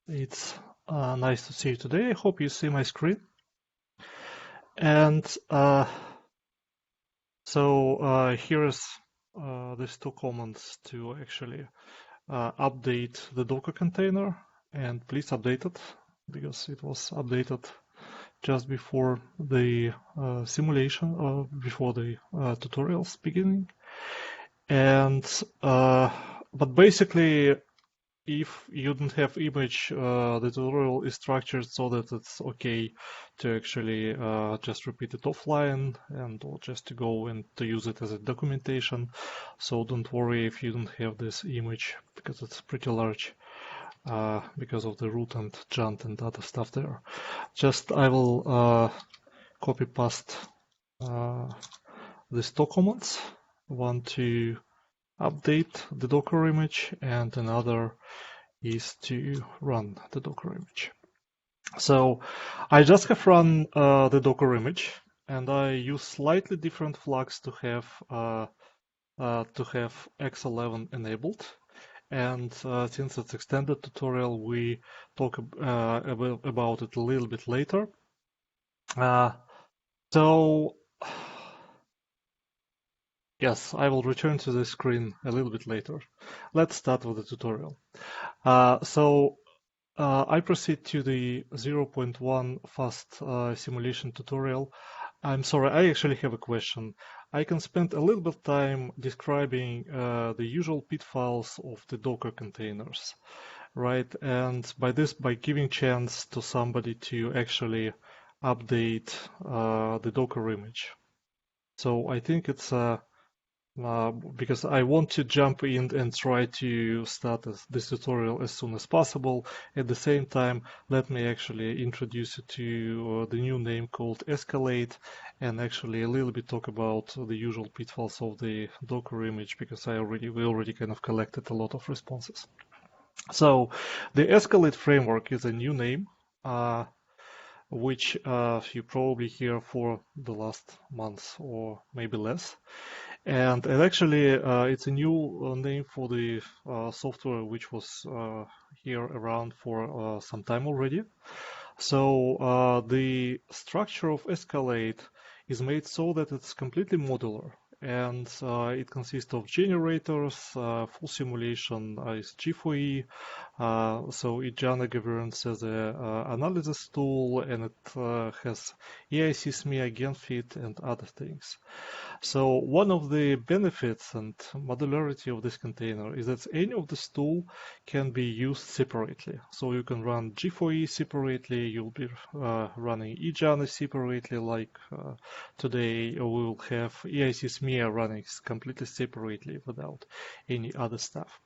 It's nice to see you today. I hope you see my screen. And here's these two commands to actually update the Docker container. And please update it because it was updated just before the simulation or before the tutorials beginning. And but basically, if you don't have image, the tutorial is structured so that it's okay to actually just repeat it offline and or just to go and to use it as a documentation. So don't worry if you don't have this image because it's pretty large because of the root and jant and other stuff there. Just I will copy paste these two commands. One to update the Docker image and another is to run the Docker image. So I just have run the Docker image and I use slightly different flags to have X11 enabled. And since it's extended tutorial, we talk about it a little bit later. So yes, I will return to the screen a little bit later. Let's start with the tutorial. I proceed to the 0.1 fast simulation tutorial. I'm sorry, I actually have a question. I can spend a little bit of time describing the usual pitfalls of the Docker containers, right? And by giving chance to somebody to actually update the Docker image. So I think it's because I want to jump in and try to start this tutorial as soon as possible. At the same time, let me actually introduce you to the new name called Escalate and actually a little bit talk about the usual pitfalls of the Docker image because we already kind of collected a lot of responses. So the Escalate framework is a new name which you probably hear for the last month or maybe less. And actually, it's a new name for the software which was here around for some time already. So the structure of Escalate is made so that it's completely modular. And it consists of generators, full simulation is G4E, so it Jana governs as an analysis tool, and it has EIC, SME, GenFit, and other things. So one of the benefits and modularity of this container is that any of this tool can be used separately. So you can run G4E separately, you'll be running eJANA separately, like today we will have EIC SME running completely separately without any other stuff.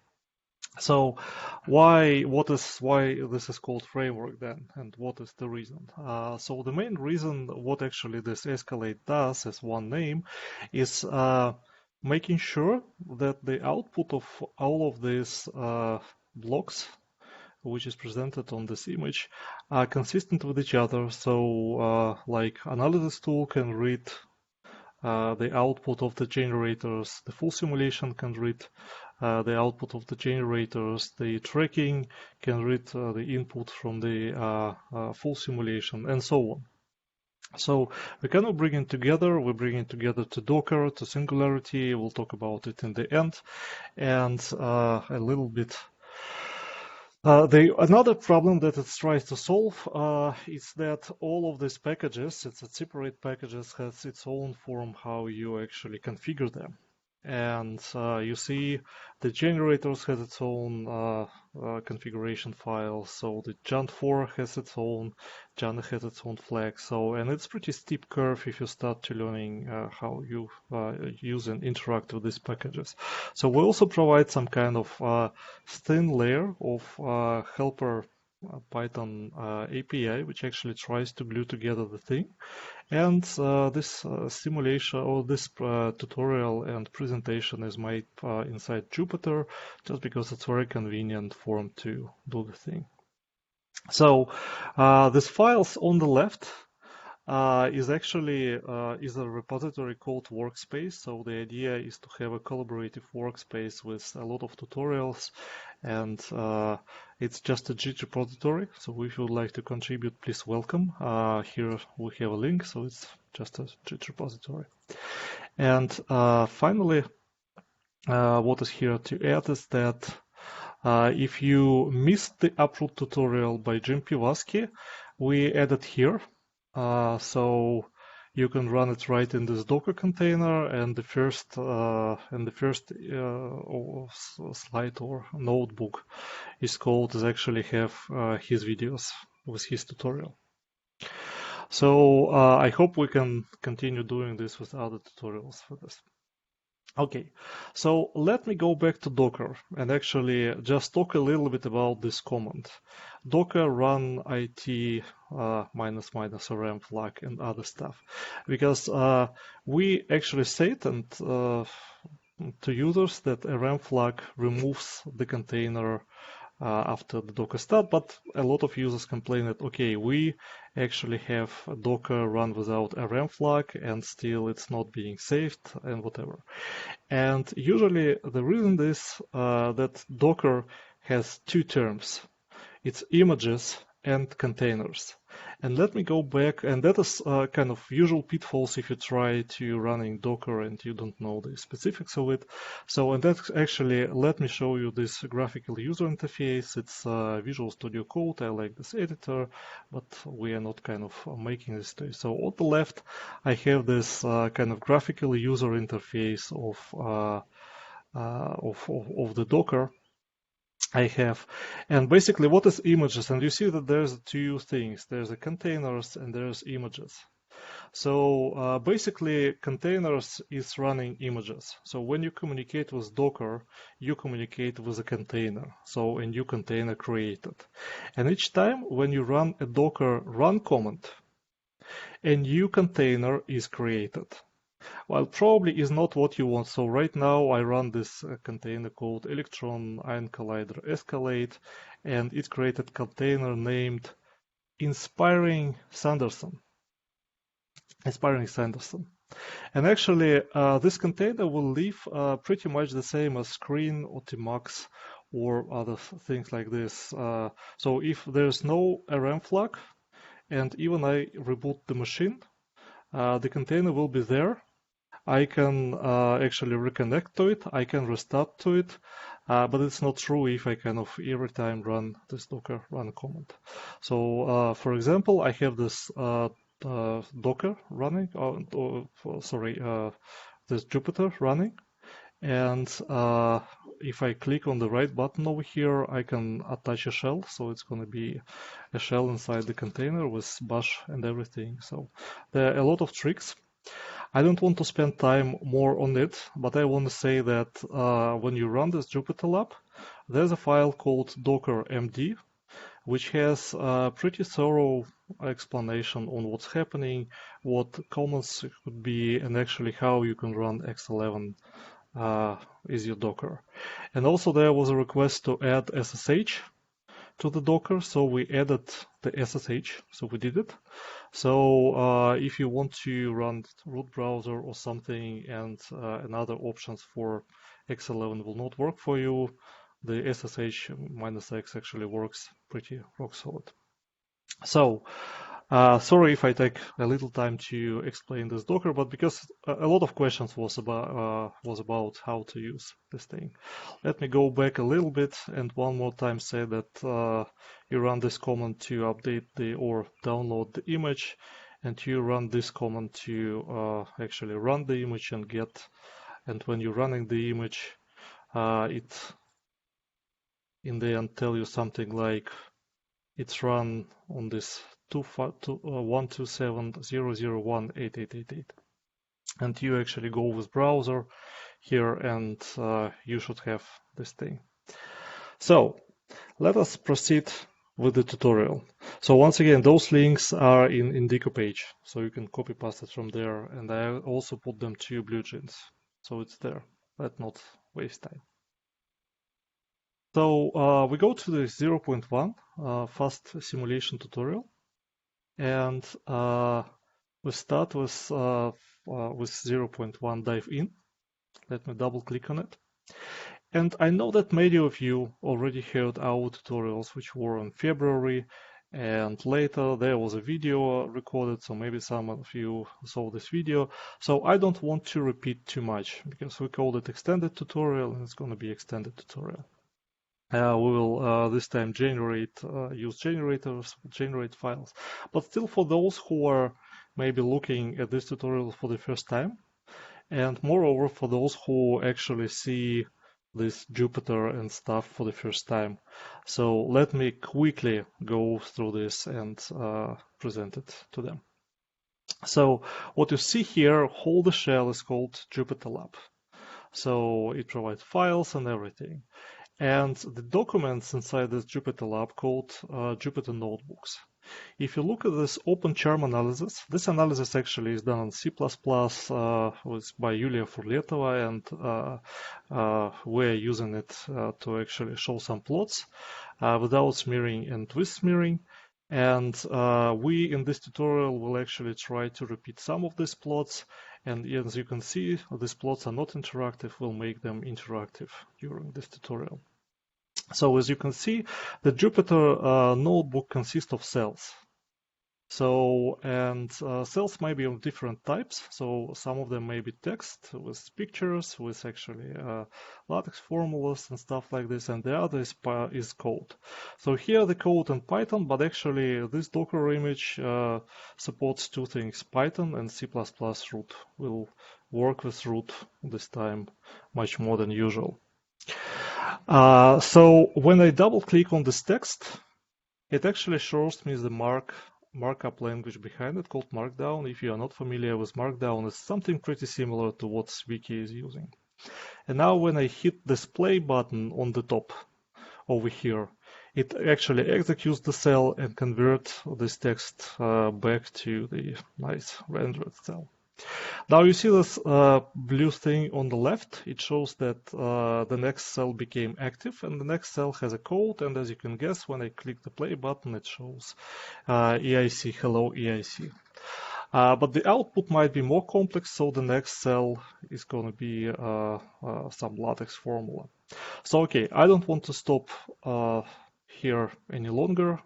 So why this is called framework then, and what is the reason? So the main reason what actually this Escalate does as one name is making sure that the output of all of these blocks, which is presented on this image, are consistent with each other. So like analysis tool can read the output of the generators, the full simulation can read the output of the generators, the tracking can read the input from the full simulation, and so on. So we kind of bring it together. We bring it together to Docker, to Singularity. We'll talk about it in the end, and a little bit. Another problem that it tries to solve is that all of these packages, it's a separate packages, has its own form how you actually configure them. And you see the generators has its own configuration file. So the Jant4 has its own, Jana has its own flag. So, and it's pretty steep curve if you start to learning how you use and interact with these packages. So we also provide some kind of thin layer of helper Python API, which actually tries to glue together the thing. And this simulation or this tutorial and presentation is made inside Jupyter just because it's very convenient for them to do the thing. So these files on the left is actually is a repository called Workspace. So the idea is to have a collaborative workspace with a lot of tutorials, and it's just a Git repository. So if you would like to contribute, please welcome. Here we have a link, so it's just a Git repository. And finally, what is here to add is that if you missed the uproot tutorial by Jim Pivaski, we added here. So you can run it right in this Docker container, and the first slide or notebook is actually have his videos with his tutorial. So I hope we can continue doing this with other tutorials for this. Okay, so let me go back to Docker and actually just talk a little bit about this command. Docker run it --rm flag and other stuff, because we actually said and to users that a rm flag removes the container after the Docker start, but a lot of users complain that, okay, we actually have Docker run without a rm flag and still it's not being saved and whatever. And usually the reason is that Docker has two terms. It's images and containers. And let me go back, and that is kind of usual pitfalls if you try to running Docker and you don't know the specifics of it. So, and that's actually, let me show you this graphical user interface. It's Visual Studio Code. I like this editor, but we are not kind of making this today. So on the left, I have this kind of graphical user interface of the Docker. I have, and basically what is images, and you see that there's two things, there's the containers and there's images. So basically containers is running images. So when you communicate with Docker, you communicate with a container, so a new container created. And each time when you run a Docker run command, a new container is created. Well, probably is not what you want. So right now I run this container called Electron Ion Collider Escalate, and it created container named Inspiring Sanderson. And actually, this container will leave pretty much the same as screen or Tmax or other things like this. So if there's no RM flag, and even I reboot the machine, the container will be there. I can actually reconnect to it, I can restart to it, but it's not true if I kind of every time run this Docker run command. So for example, I have this Docker running, this Jupyter running, and if I click on the right button over here, I can attach a shell, so it's going to be a shell inside the container with bash and everything. So there are a lot of tricks. I don't want to spend time more on it, but I want to say that when you run this Jupyter Lab, there's a file called docker.md, which has a pretty thorough explanation on what's happening, what commands could be, and actually how you can run X11 is your Docker. And also there was a request to add SSH to the Docker, so we added the SSH, so we did it. So if you want to run root browser or something and other options for X11 will not work for you, the SSH -X actually works pretty rock solid. So sorry if I take a little time to explain this Docker, but because a lot of questions was about how to use this thing. Let me go back a little bit and one more time say that you run this command to update or download the image, and you run this command to actually run the image and get. And when you're running the image, it in the end tell you something like it's run on this 127.001.8888, and you actually go with browser here and you should have this thing. So let us proceed with the tutorial. So once again, those links are in Indico page, so you can copy paste it from there, and I also put them to BlueJeans, so it's there. Let's not waste time. So we go to the 0.1 fast simulation tutorial, and We start with 0.1 dive in. Let me double click on it. And I know that many of you already heard our tutorials, which were in February, and later there was a video recorded, so maybe some of you saw this video. So I don't want to repeat too much because we called it extended tutorial and it's going to be extended tutorial. We will this time use generators, generate files. But still, for those who are maybe looking at this tutorial for the first time, and moreover for those who actually see this Jupyter and stuff for the first time. So let me quickly go through this and present it to them. So what you see here, whole the shell is called Jupyter Lab. So it provides files and everything. And the documents inside this Jupyter Lab called Jupyter Notebooks. If you look at this OpenCharm analysis, this analysis actually is done in C++ by Yulia Furletova, and we're using it to actually show some plots without smearing and with smearing. And we, in this tutorial, will actually try to repeat some of these plots. And as you can see, these plots are not interactive. We'll make them interactive during this tutorial. So as you can see, the Jupyter notebook consists of cells. So, and cells may be of different types. So some of them may be text with pictures, with actually LaTeX formulas and stuff like this, and the other is code. So here the code in Python, but actually this Docker image supports two things, Python and C++ root. We'll work with root this time much more than usual. So when I double click on this text, it actually shows me the markup language behind it called Markdown. If you are not familiar with Markdown, it's something pretty similar to what Wiki is using. And now when I hit this play button on the top over here, it actually executes the cell and converts this text back to the nice rendered cell. Now you see this blue thing on the left. It shows that the next cell became active, and the next cell has a code. And as you can guess, when I click the play button, it shows EIC, hello EIC. But the output might be more complex, so the next cell is going to be some LaTeX formula. So okay, I don't want to stop here any longer.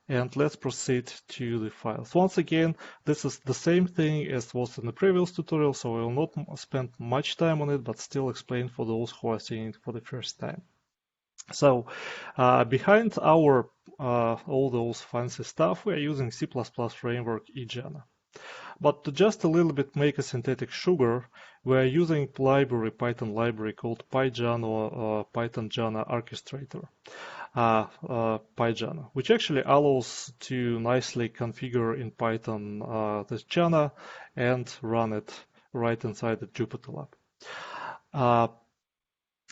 And let's proceed to the files. Once again, this is the same thing as was in the previous tutorial, so I will not spend much time on it, but still explain for those who are seeing it for the first time. So behind our all those fancy stuff, we are using C++ framework eJana. But to just a little bit make a synthetic sugar, we are using Python library called PyJana or Python Jana Orchestrator. PyJana, which actually allows to nicely configure in Python this Jana and run it right inside the Jupyter Lab.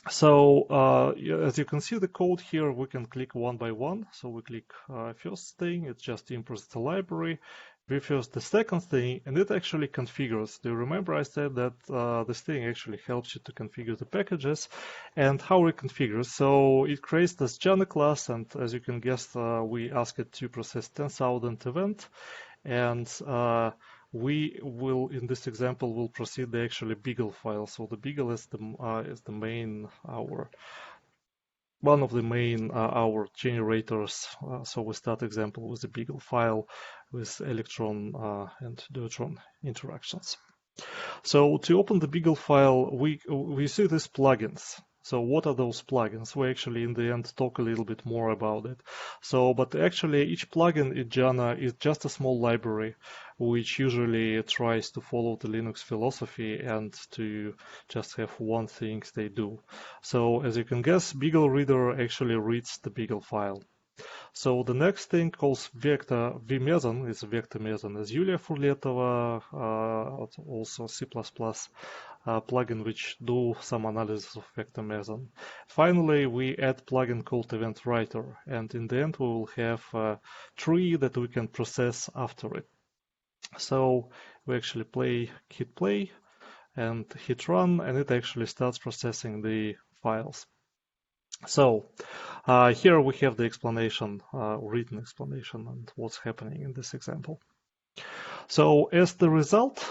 So as you can see the code here, we can click one by one. So we click first thing, it just imports the library. We first the second thing, and it actually configures. Do you remember I said that this thing actually helps you to configure the packages and how it configures? So it creates this Jana class, and as you can guess, we ask it to process 10,000 event, and we will, in this example, will proceed the actually Beagle file. So the Beagle is the main one of the main our generators. So we start example with the Beagle file with Electron and Deuteron interactions. So to open the Beagle file, we see these plugins. So what are those plugins? We actually in the end talk a little bit more about it. So, but actually each plugin in Jana is just a small library which usually tries to follow the Linux philosophy and to just have one thing they do. So as you can guess, Beagle Reader actually reads the Beagle file. So the next thing calls vmeson is vector meson, as Yulia Furletova, also C++ plugin which do some analysis of vector meson. Finally, we add plugin called event writer, and in the end we will have a tree that we can process after it. So we actually hit play and hit run, and it actually starts processing the files. So here we have the explanation, written explanation, and what's happening in this example. So as the result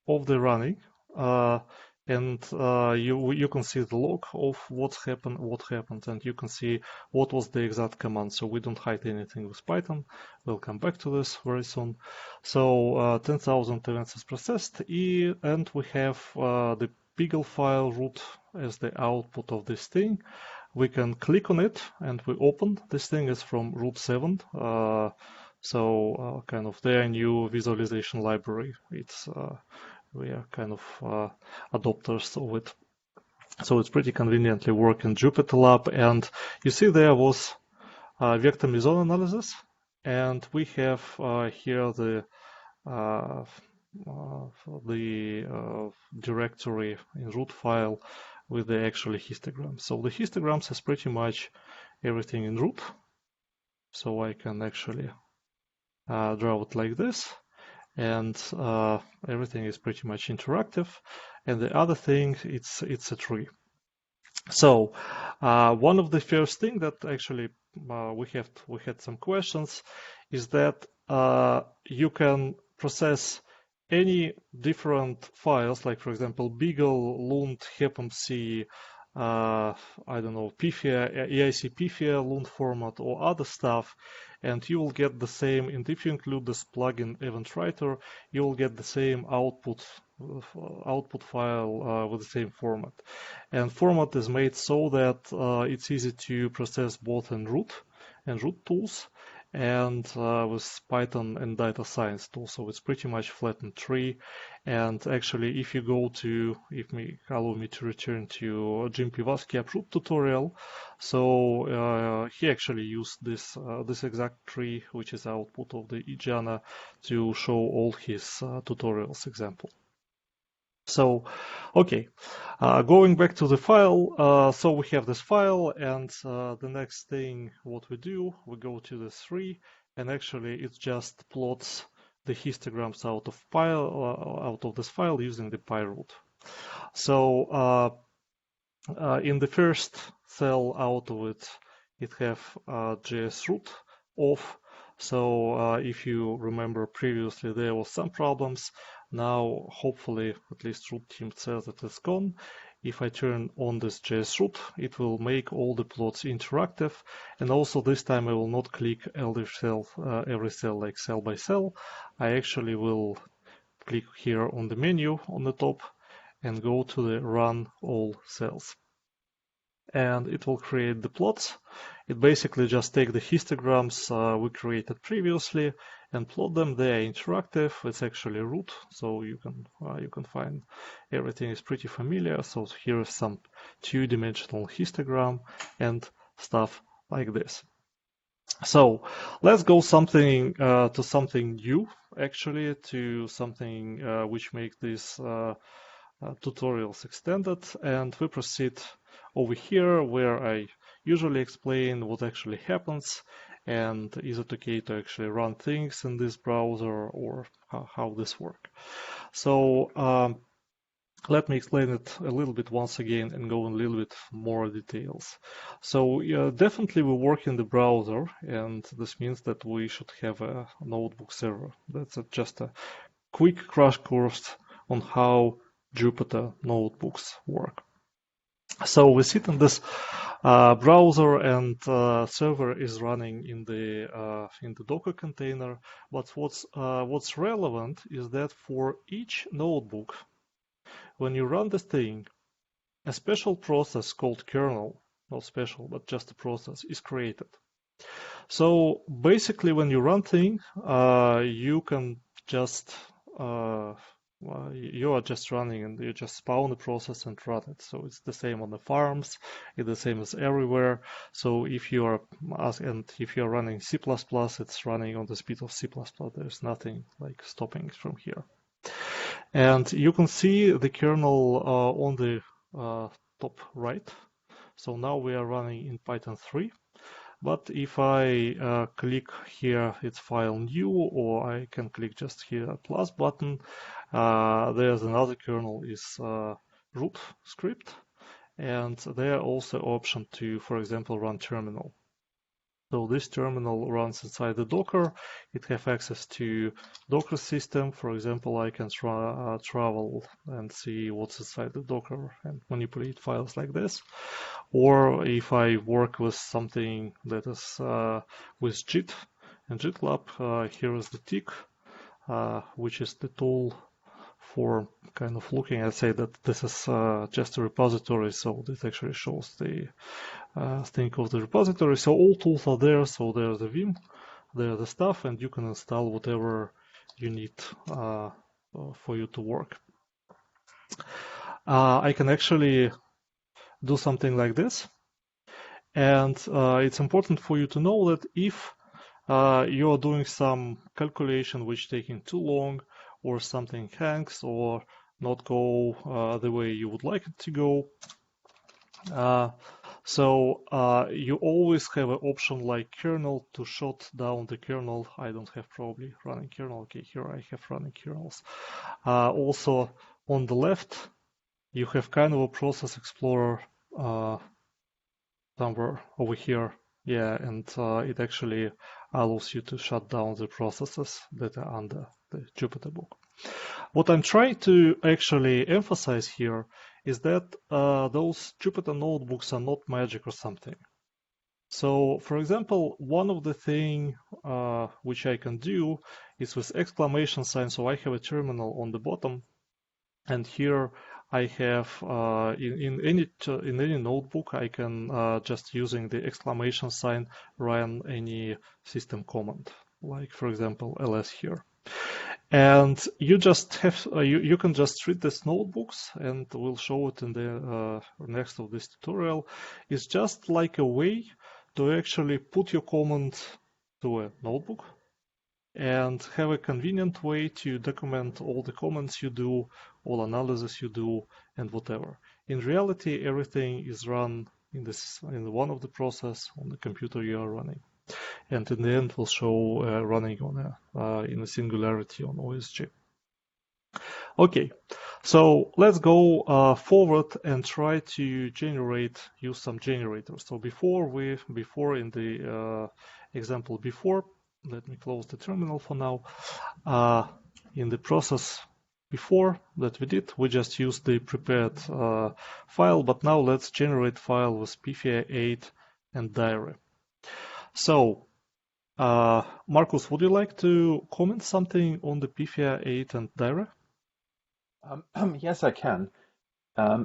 of the running, you can see the log of what happened, and you can see what was the exact command. So we don't hide anything with Python. We'll come back to this very soon. So 10,000 events is processed, and we have the Piggle file root as the output of this thing. We can click on it and we open. This thing is from root 7. Kind of their new visualization library. We are kind of adopters of it. So it's pretty conveniently work in Jupyter Lab. And you see there was vector meson analysis. And we have here the directory in root file with the actual histograms. So the histograms is pretty much everything in root. So I can actually draw it like this, and everything is pretty much interactive. And the other thing, it's a tree. So one of the first thing that actually we had some questions is that you can process any different files, like for example Beagle, Lund, HepMC, I don't know, PIFIA, EIC PIFIA, Lund format, or other stuff, and you will get the same. And if you include this plugin Event Writer, you will get the same output file with the same format. And format is made so that it's easy to process both in root and root tools, and with Python and data science tools. So it's pretty much flattened tree. And actually, if you go to, allow me to return to Jim Pivaski root tutorial, so he actually used this exact tree, which is output of the eJANA, to show all his tutorials example. So, okay, going back to the file, so we have this file, and the next thing what we do, we go to the 3, and actually it just plots the histograms out of this file using the pyroot. So in the first cell out of it, it have JS root off. So if you remember previously, there was some problems. Now, hopefully, at least root team says that it's gone. If I turn on this JS root, it will make all the plots interactive. And also this time I will not click every cell like cell by cell. I actually will click here on the menu on the top and go to the run all cells. And it will create the plots. It basically just take the histograms we created previously and plot them. They are interactive. It's actually root, so you can find everything is pretty familiar. So here is some two-dimensional histogram and stuff like this. So let's go to something new, actually, to something which makes these tutorials extended, and we proceed over here where I usually explain what actually happens and is it okay to actually run things in this browser or how this works. So let me explain it a little bit once again and go in a little bit more details. So definitely we work in the browser, and this means that we should have a notebook server. That's just a quick crash course on how Jupyter notebooks work. So we sit in this browser, and server is running in the Docker container. But what's relevant is that for each notebook, when you run this thing, a special process called kernel, not special, but just a process, is created. So basically, when you run thing, you can just you are just running and you just spawn the process and run it. So it's the same on the farms, it's the same as everywhere. So if you are running C++, it's running on the speed of C++. There's nothing like stopping it from here. And you can see the kernel on the top right. So now we are running in Python 3. But if I click here, it's file new, or I can click just here plus button, there's another kernel is root script, and there are also option to, for example, run terminal. So this terminal runs inside the Docker. It has access to Docker system. For example, I can travel and see what's inside the Docker and manipulate files like this. Or if I work with something that is with Git and GitLab, here is the tick, which is the tool for kind of looking. I say that this is just a repository, so this actually shows the thing of the repository. So all tools are there. So there's the Vim, there's the stuff, and you can install whatever you need for you to work. I can actually do something like this. And it's important for you to know that if you are doing some calculation which taking too long, or something hangs, or not go the way you would like it to go, so you always have an option like kernel to shut down the kernel. I don't have probably running kernel. Okay, here I have running kernels. Also on the left, you have kind of a process explorer somewhere over here. Yeah, and it actually allows you to shut down the processes that are under the Jupyter book. What I'm trying to actually emphasize here is that those Jupyter notebooks are not magic or something. So, for example, one of the things which I can do is with exclamation sign. So I have a terminal on the bottom, and here I have in any notebook I can just using the exclamation sign run any system command, like for example ls here. And you just have you can just read these notebooks, and we'll show it in the next of this tutorial. It's just like a way to actually put your command to a notebook and have a convenient way to document all the comments you do, all analysis you do, and whatever. In reality, everything is run in one of the process on the computer you are running. And in the end, we'll show running on in a singularity on OSG. Okay, so let's go forward and try to use some generators. So before in the example before, let me close the terminal for now. In the process before that we did, we just used the prepared file, but now let's generate file with PFIA8 and diary. So, Markus, would you like to comment something on the PFIA8 and diary? Yes, I can.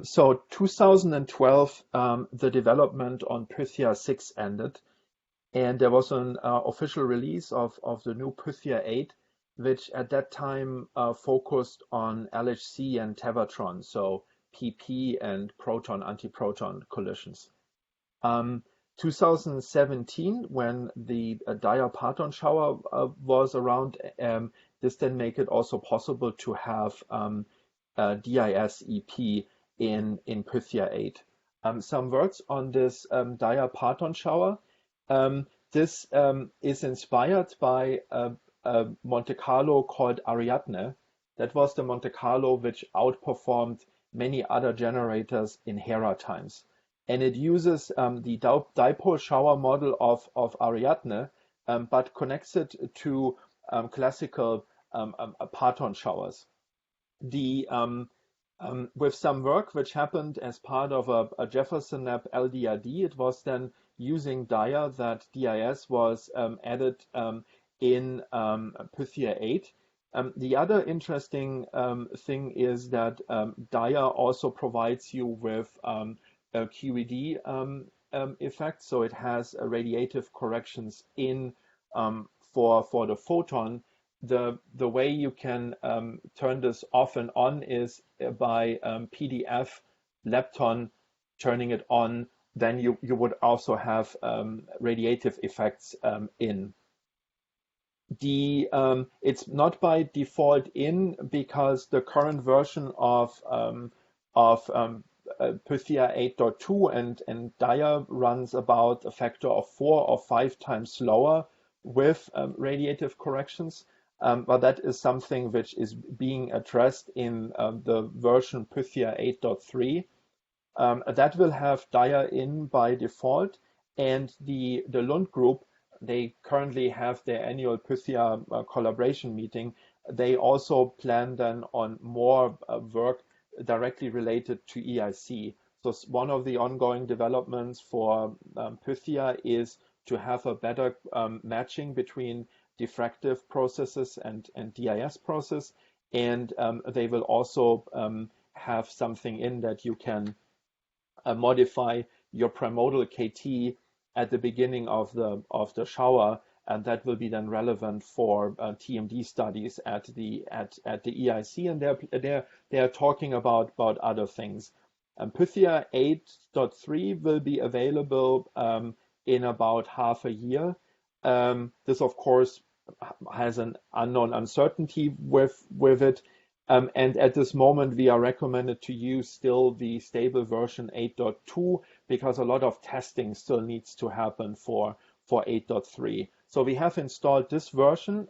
So 2012, the development on Pythia 6 ended, and there was an official release of the new Pythia 8, which at that time focused on LHC and Tevatron, so PP and proton antiproton collisions. 2017, when the Dia Parton shower was around, this then made it also possible to have DIS EP in Pythia 8. Some words on this Dia Parton shower. This is inspired by a Monte Carlo called Ariadne. That was the Monte Carlo which outperformed many other generators in Hera times. And it uses the dipole shower model of Ariadne, but connects it to classical Parton showers. With some work which happened as part of a Jefferson Lab LDRD, it was then using Dia that DIS was added in Pythia 8. The other interesting thing is that Dia also provides you with a QED effect, so it has radiative corrections in for the photon. The way you can turn this off and on is by PDF lepton turning it on. Then you would also have radiative effects in. It's not by default in because the current version of Pythia 8.2 and Dia runs about a factor of 4 or 5 times slower with radiative corrections. But that is something which is being addressed in the version Pythia 8.3. That will have Dia in by default, and the Lund group they currently have their annual Pythia collaboration meeting. They also plan then on more work directly related to EIC. So one of the ongoing developments for Pythia is to have a better matching between diffractive processes and DIS process. And they will also have something in that you can modify your primordial KT at the beginning of the shower, and that will be then relevant for TMD studies at the EIC, and they're talking about other things. Pythia 8.3 will be available in about half a year. This, of course, has an unknown uncertainty with it. And at this moment, we are recommended to use still the stable version 8.2 because a lot of testing still needs to happen for 8.3. So we have installed this version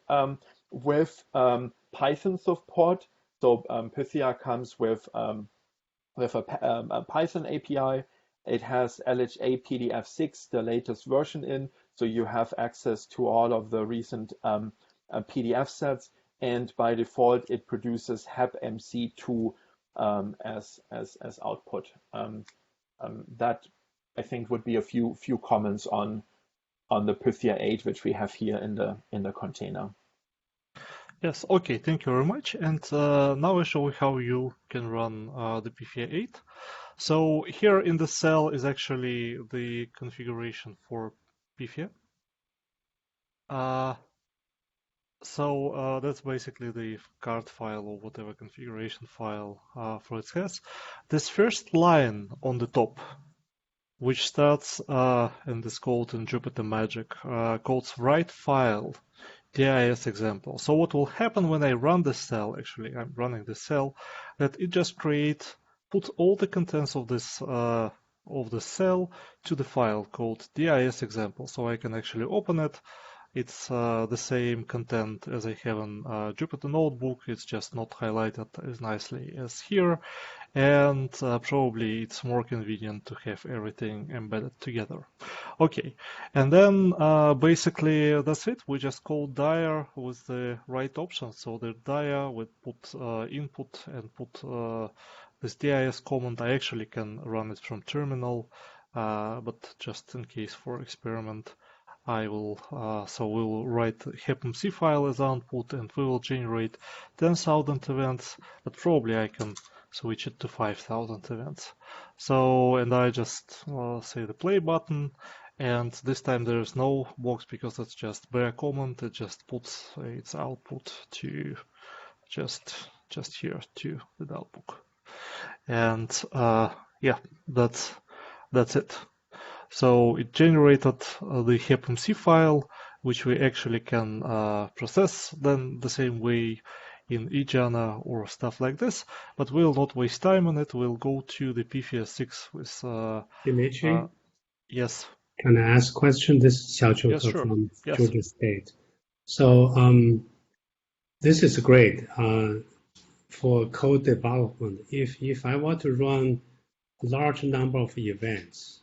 with Python support. So Pythia comes with a Python API. It has LHA PDF6, the latest version in, so you have access to all of the recent PDF sets. And by default, it produces HEP-MC2 as output. That I think would be a few comments on the Pythia 8, which we have here in the container. Yes, okay, thank you very much. And now I show you how you can run the Pythia 8. So here in the cell is actually the configuration for Pythia. So that's basically the card file or whatever configuration file for it has. This first line on the top, which starts and is called in Jupyter Magic, calls write file DIS example. So what will happen when I run the cell, actually I'm running the cell, that it just put all the contents of this of the cell to the file called DIS example. So I can actually open it. It's the same content as I have in Jupyter Notebook. It's just not highlighted as nicely as here. And probably it's more convenient to have everything embedded together. Okay, and then basically that's it. We just call dir with the right option. So the dir would put input and put this dis command. I actually can run it from terminal, but just in case for experiment, I will, so we will write HEP-MC file as output and we will generate 10,000 events, but probably I can switch it to 5,000 events. So, and I just say the play button, and this time there is no box because it's just bare command. It just puts its output to just here to the notebook. And yeah, that's it. So it generated the HEP-MC file, which we actually can process then the same way in eJANA or stuff like this, but we'll not waste time on it. We'll go to the Pythia 6 with Dimitri? Yes. Can I ask a question? This is Xiaoqiu Yes, sure. from Yes. Georgia State. So this is great for code development. If I want to run a large number of events,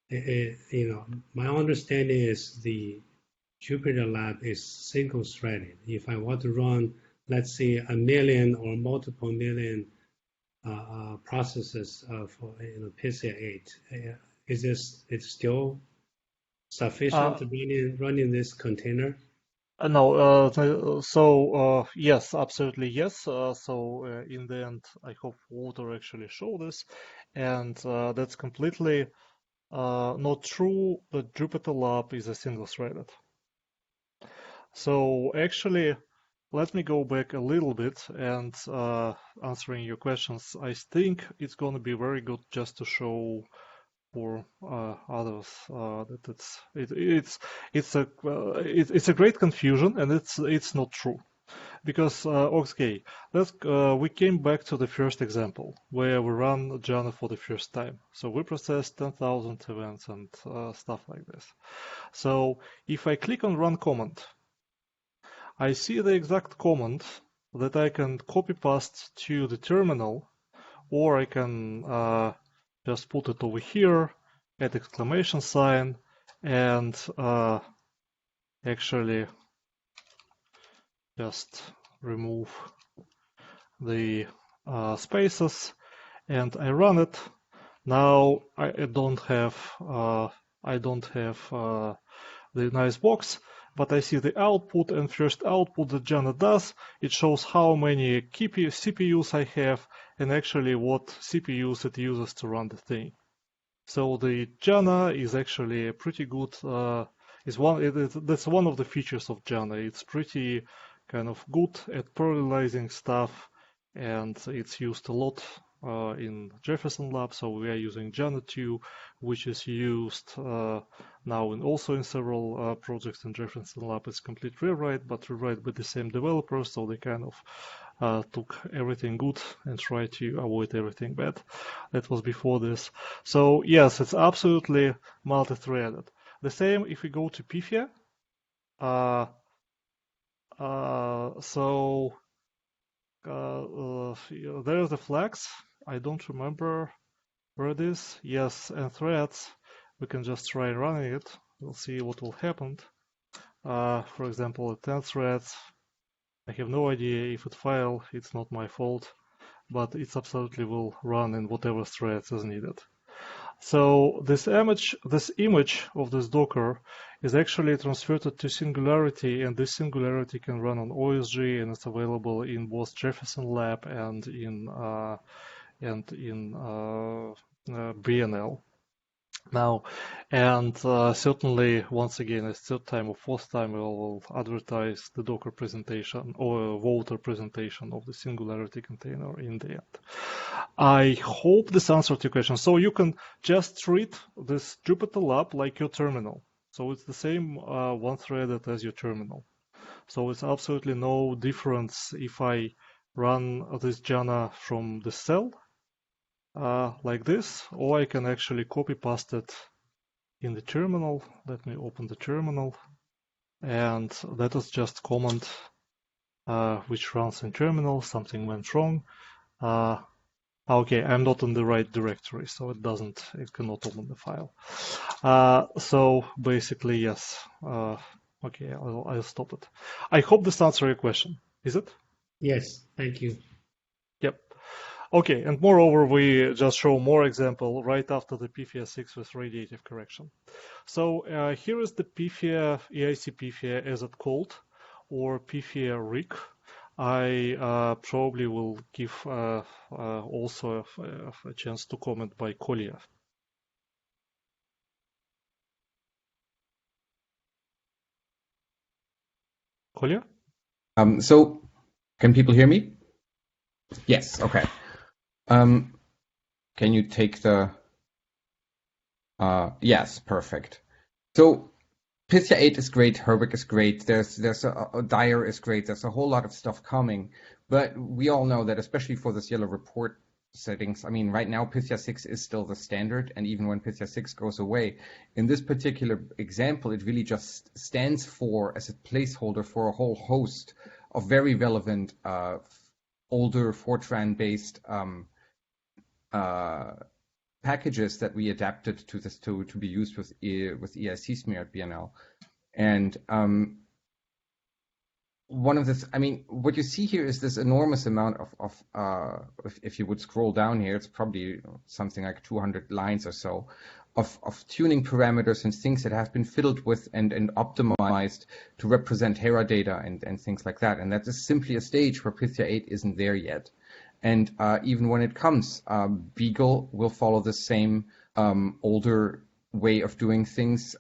my understanding is the Jupyter Lab is single-threaded. If I want to run, let's say, 1 million or multiple million processes for Pythia 8, is this still sufficient running this container? No, so yes, absolutely yes. So in the end, I hope Walter actually showed this, and that's completely not true that Jupyter Lab is a single-threaded. So actually, let me go back a little bit and answering your questions. I think it's going to be very good just to show for others that it's a great confusion and it's not true. Because, okay, we came back to the first example where we run Jana for the first time. So we process 10,000 events and stuff like this. So if I click on run command, I see the exact command that I can copy paste to the terminal, or I can just put it over here, add exclamation sign, and actually just remove the spaces and I run it. Now I don't have the nice box, but I see the output, and first output that Jana does, it shows how many CPUs I have and actually what CPUs it uses to run the thing. So the Jana is actually a pretty good, that's one of the features of Jana. It's pretty kind of good at parallelizing stuff, and it's used a lot in Jefferson Lab. So we are using Jana 2, which is used now also in several projects in Jefferson Lab. It's complete rewrite, but rewrite with the same developers, so they kind of took everything good and tried to avoid everything bad. That was before this. So yes, it's absolutely multi-threaded. The same if we go to Pifia. There's the flags. I don't remember where it is. Yes, and threads. We can just try running it. We'll see what will happen. For example, 10 threads. I have no idea if it failed. It's not my fault, but it absolutely will run in whatever threads is needed. So this image of this Docker is actually transferred to Singularity, and this Singularity can run on OSG, and it's available in both Jefferson Lab and in BNL. Now, and certainly, once again, a third time or fourth time, we will advertise the Docker presentation or a voter presentation of the Singularity container in the end. I hope this answered your question. So you can just treat this Jupyter Lab like your terminal. So it's the same one-threaded as your terminal. So it's absolutely no difference if I run this Jana from the cell like this, or I can actually copy paste it in the terminal. Let me open the terminal, and that is just command which runs in terminal. Something went wrong. Okay, I'm not in the right directory, so it cannot open the file. So basically, yes. Okay, I'll stop it. I hope this answers your question. Is it? Yes, thank you. Yep. Okay, and moreover, we just show more example right after the PFIA 6 with radiative correction. So here is the PFIA, EIC PFIA as it called, or PFIA rig. I probably will give also a chance to comment by Kolya. Kolya? So, can people hear me? Yes, okay. Can you take the... yes, perfect. So, Pythia 8 is great, Herbig is great, there's a Dyer is great, there's a whole lot of stuff coming, but we all know that especially for this yellow report settings, I mean, right now Pythia 6 is still the standard, and even when Pythia 6 goes away, in this particular example, it really just stands for, as a placeholder for a whole host of very relevant older Fortran-based packages that we adapted to this to be used with EIC smear at BNL. And one of this, I mean, what you see here is this enormous amount of if you would scroll down here, it's probably something like 200 lines or so of tuning parameters and things that have been fiddled with and optimized to represent Hera data and things like that. And that is simply a stage where Pythia 8 isn't there yet. And even when it comes, Beagle will follow the same older way of doing things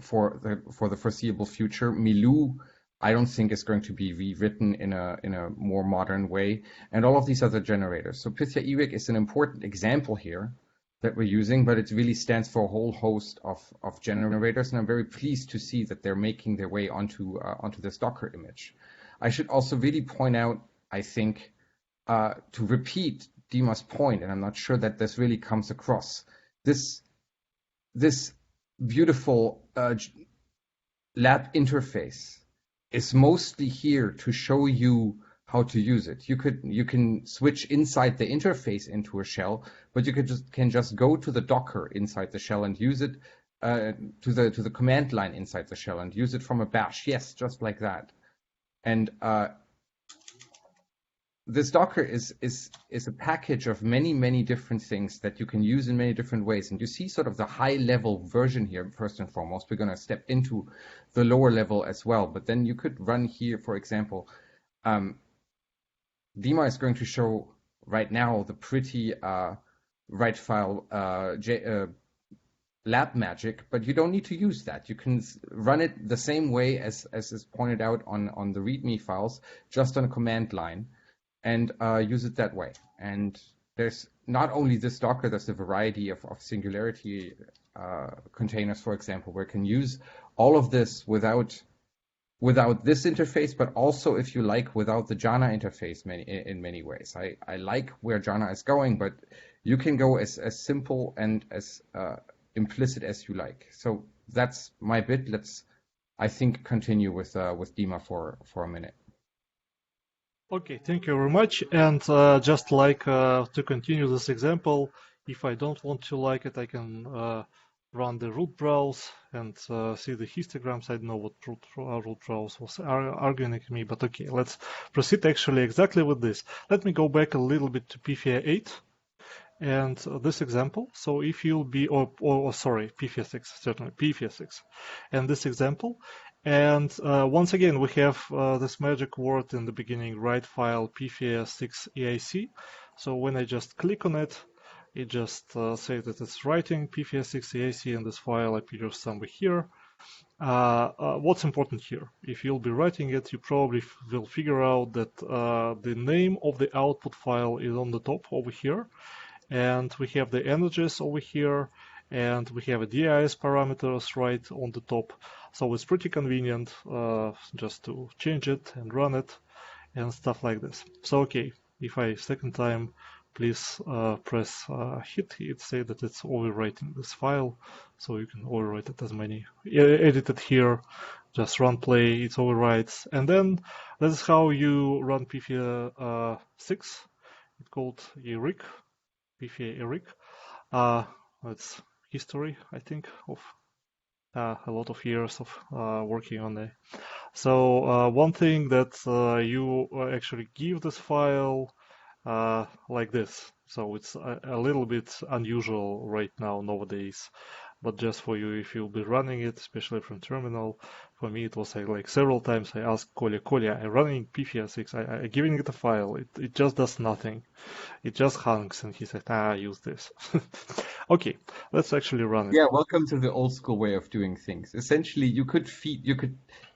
for the foreseeable future. Milou, I don't think is going to be rewritten in a more modern way, and all of these other generators. So Pythia eRig is an important example here that we're using, but it really stands for a whole host of generators, and I'm very pleased to see that they're making their way onto this Docker image. I should also really point out, I think, to repeat Dima's point, and I'm not sure that this really comes across, this beautiful lab interface is mostly here to show you how to use it. You can switch inside the interface into a shell, but you can just go to the Docker inside the shell and use it to the command line inside the shell and use it from a bash. Yes, just like that. And this Docker is a package of many different things that you can use in many different ways. And you see sort of the high level version here first and foremost. We're going to step into the lower level as well. But then you could run here, for example, Dima is going to show right now the pretty write file lab magic, but you don't need to use that. You can run it the same way as is pointed out on the README files, just on a command line, and use it that way. And there's not only this Docker, there's a variety of Singularity containers, for example, where you can use all of this without this interface, but also, if you like, without the Jana interface in many ways. I like where Jana is going, but you can go as simple and as implicit as you like. So that's my bit. Let's, I think, continue with Dima for a minute. Okay, thank you very much. And just like to continue this example, if I don't want to like it, I can run the root browse and see the histograms. I don't know what root browse was arguing at me, but okay, let's proceed actually exactly with this. Let me go back a little bit to PFIA 8 and this example. So if you'll be, sorry, PFIA 6, certainly PFIA 6, and this example. And once again, we have this magic word in the beginning, write file PFIA 6 EIC. So when I just click on it, it just says that it's writing PFIA 6 EIC in this file appears somewhere here. What's important here? If you'll be writing it, you probably will figure out that the name of the output file is on the top over here. And we have the energies over here. And we have a DIS parameters right on the top. So it's pretty convenient just to change it and run it and stuff like this. So, okay, if I second time, please press hit, it say that it's overwriting this file. So you can overwrite it as many. Edit it here, just run play, it overwrites. And then this is how you run PFIA 6. It's called ERIC, PFIA ERIC. It's history, I think, of a lot of years of working on it. So one thing that you actually give this file like this. So it's a little bit unusual right now nowadays. But just for you, if you'll be running it, especially from terminal, for me it was like several times I asked Kolya, I'm running PFIA 6, I'm giving it a file, it just does nothing. It just hangs, and he said, use this. Okay, let's actually run it. Yeah, welcome to the old school way of doing things. Essentially, you could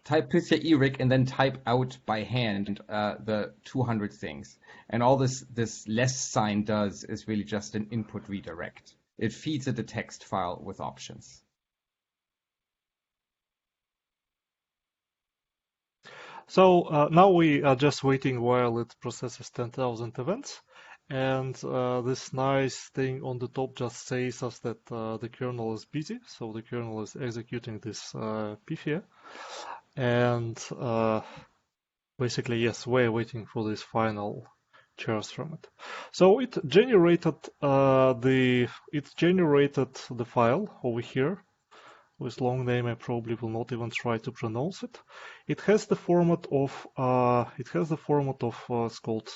type PFIA ERIC and then type out by hand the 200 things. And all this less sign does is really just an input redirect. It feeds it a text file with options. So now we are just waiting while it processes 10,000 events. And this nice thing on the top just says us that the kernel is busy. So the kernel is executing this PFIA. And basically, yes, we're waiting for this final chars from it. So it generated the file over here with long name. I probably will not even try to pronounce it. It has the format of it's called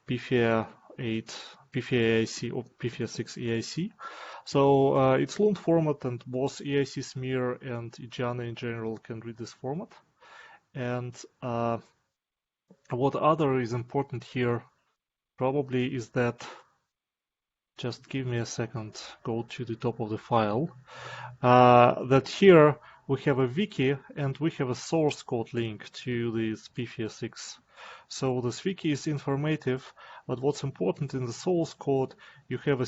PFIA 8, PFIA EIC or PFIA 6 EIC. So it's long format, and both EIC smear and Jana in general can read this format. And what other is important here probably is that, just give me a second, go to the top of the file, that here we have a wiki and we have a source code link to this PFIA 6. So this wiki is informative, but what's important in the source code, you have a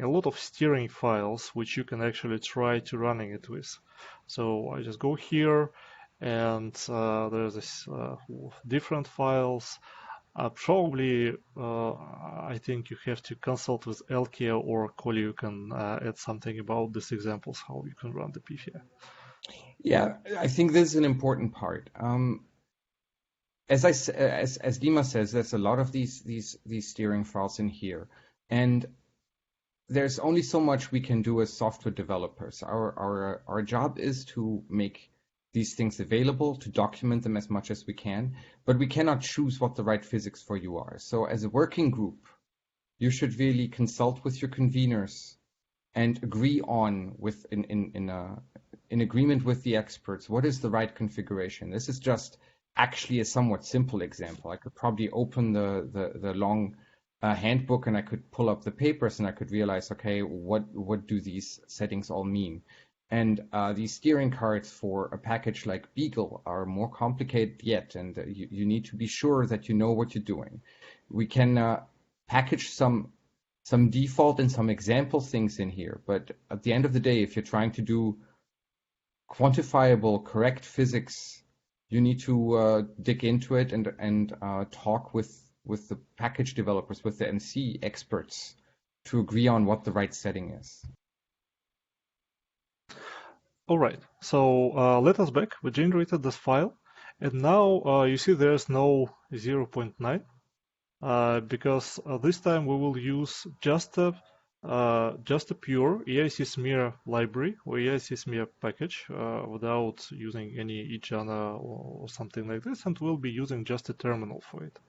lot of steering files which you can actually try to running it with. So I just go here, and there's this different files. Probably, I think you have to consult with Elkia or Kolya. You can add something about these examples, how you can run the PFIA. Yeah, I think this is an important part. As Dima says, there's a lot of these steering files in here, and there's only so much we can do as software developers. Our job is to make these things available, to document them as much as we can, but we cannot choose what the right physics for you are. So as a working group, you should really consult with your conveners and agree on in agreement with the experts, what is the right configuration. This is just actually a somewhat simple example. I could probably open the long handbook and I could pull up the papers and I could realize, okay, what do these settings all mean? And these steering cards for a package like Beagle are more complicated yet, and you need to be sure that you know what you're doing. We can package some default and some example things in here, but at the end of the day, if you're trying to do quantifiable, correct physics, you need to dig into it and talk with the package developers, with the MC experts, to agree on what the right setting is. All right, so let us back. We generated this file, and now you see there's no 0.9 because this time we will use just a pure EIC smear library or EIC smear package without using any eJANA or something like this, and we'll be using just a terminal for it.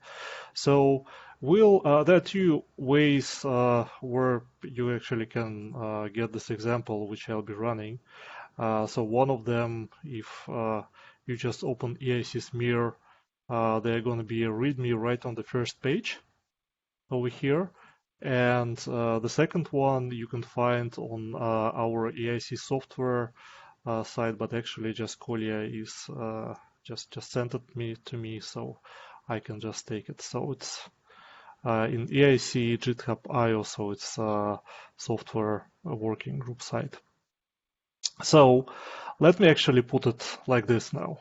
So there are two ways where you actually can get this example, which I'll be running. So one of them, if you just open EIC smear, they're going to be a README right on the first page over here. And the second one you can find on our EIC software site, but actually just Kolya is just sent it to me, so I can just take it. So it's in EIC GitHub IO, so it's software working group site. So let me actually put it like this now.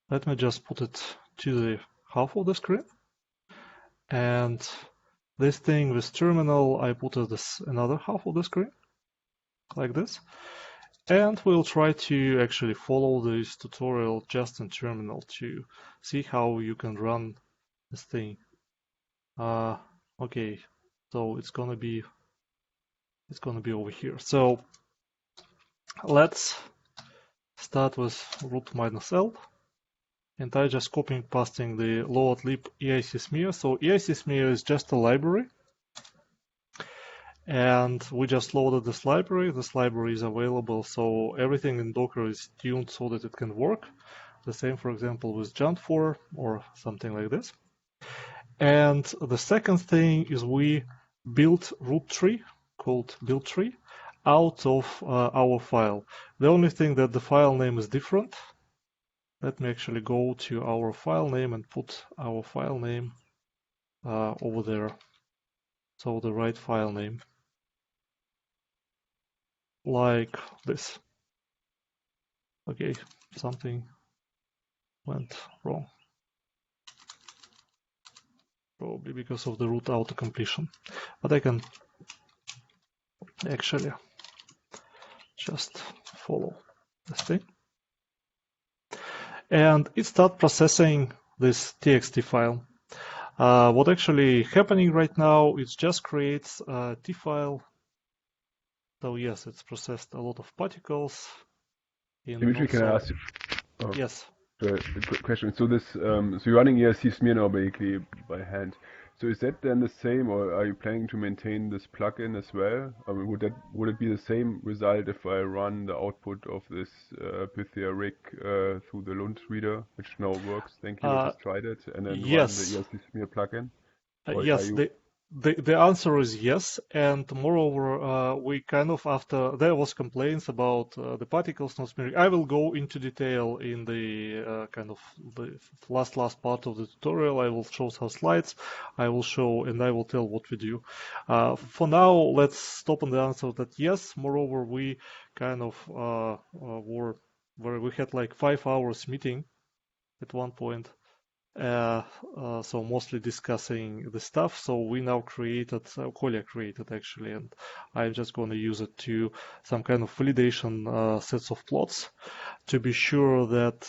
Let me just put it to the half of the screen. And this thing with terminal, I put it this another half of the screen, like this. And we'll try to actually follow this tutorial just in terminal to see how you can run this thing. Okay, so it's gonna be over here. So let's start with root -L, and I just copy and pasting the load lib EIC smear. So EIC smear is just a library, and we just loaded this library. This library is available, so everything in Docker is tuned so that it can work. The same, for example, with Jan4 or something like this. And the second thing is we built root tree called build tree out of our file. The only thing that the file name is different. Let me actually go to our file name and put our file name over there. So the right file name, like this. Okay, something went wrong. Probably because of the root auto completion. But I can actually just follow this thing. And it starts processing this txt file. What actually happening right now, it just creates a T file. So yes, it's processed a lot of particles. Dimitri, can I ask you? Oh, yes. The question. So this, so you're running EIC smear now basically by hand. So is that then the same, or are you planning to maintain this plugin as well? I mean, would it be the same result if I run the output of this Pythia rig through the Lund reader, which now works? Thank you. I just tried it, and then yes. run the EIC smear plugin. Yes. The answer is yes, and moreover, we kind of, after there was complaints about the particles not smearing. I will go into detail in the kind of the last part of the tutorial. I will show some slides. I will show and I will tell what we do. For now, let's stop on the answer that yes. Moreover, we kind of were where we had like 5 hours meeting at one point. So mostly discussing the stuff. So we now created, Kolya created actually, and I'm just going to use it to some kind of validation sets of plots to be sure that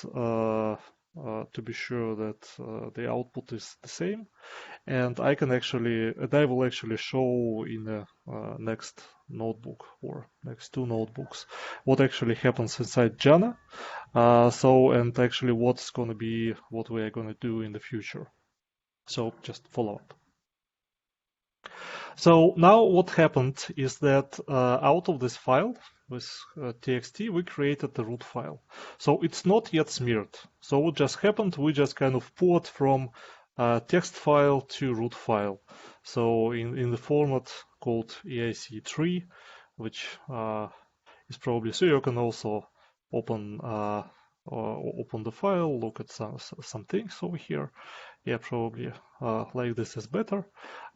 the output is the same. and I will actually show in the next notebook or next two notebooks what actually happens inside Jana. And actually what we are gonna do in the future. So just follow up. So now what happened is that out of this file with txt, we created the root file. So it's not yet smeared. So what just happened, we just kind of port from text file to root file. So in the format called EIC3, which is probably, so you can also open the file, look at some things over here. Yeah, probably like this is better.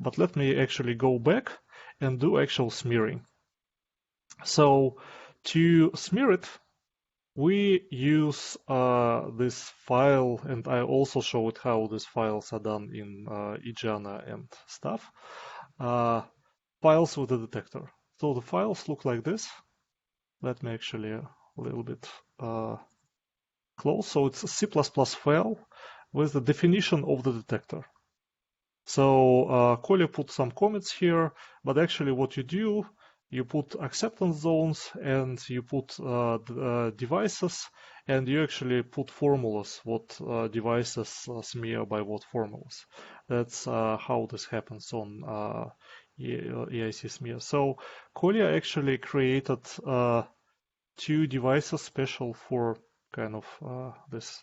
But let me actually go back and do actual smearing. So to smear it, we use this file, and I also showed how these files are done in eJana and stuff. Files with the detector. So the files look like this. Let me actually a little bit close. So it's a C++ file with the definition of the detector. So Kolya put some comments here, but actually what you do, you put acceptance zones and you put devices, and you actually put formulas, what devices smear by what formulas. That's how this happens on EIC smear. So Kolya actually created two devices special for kind of this.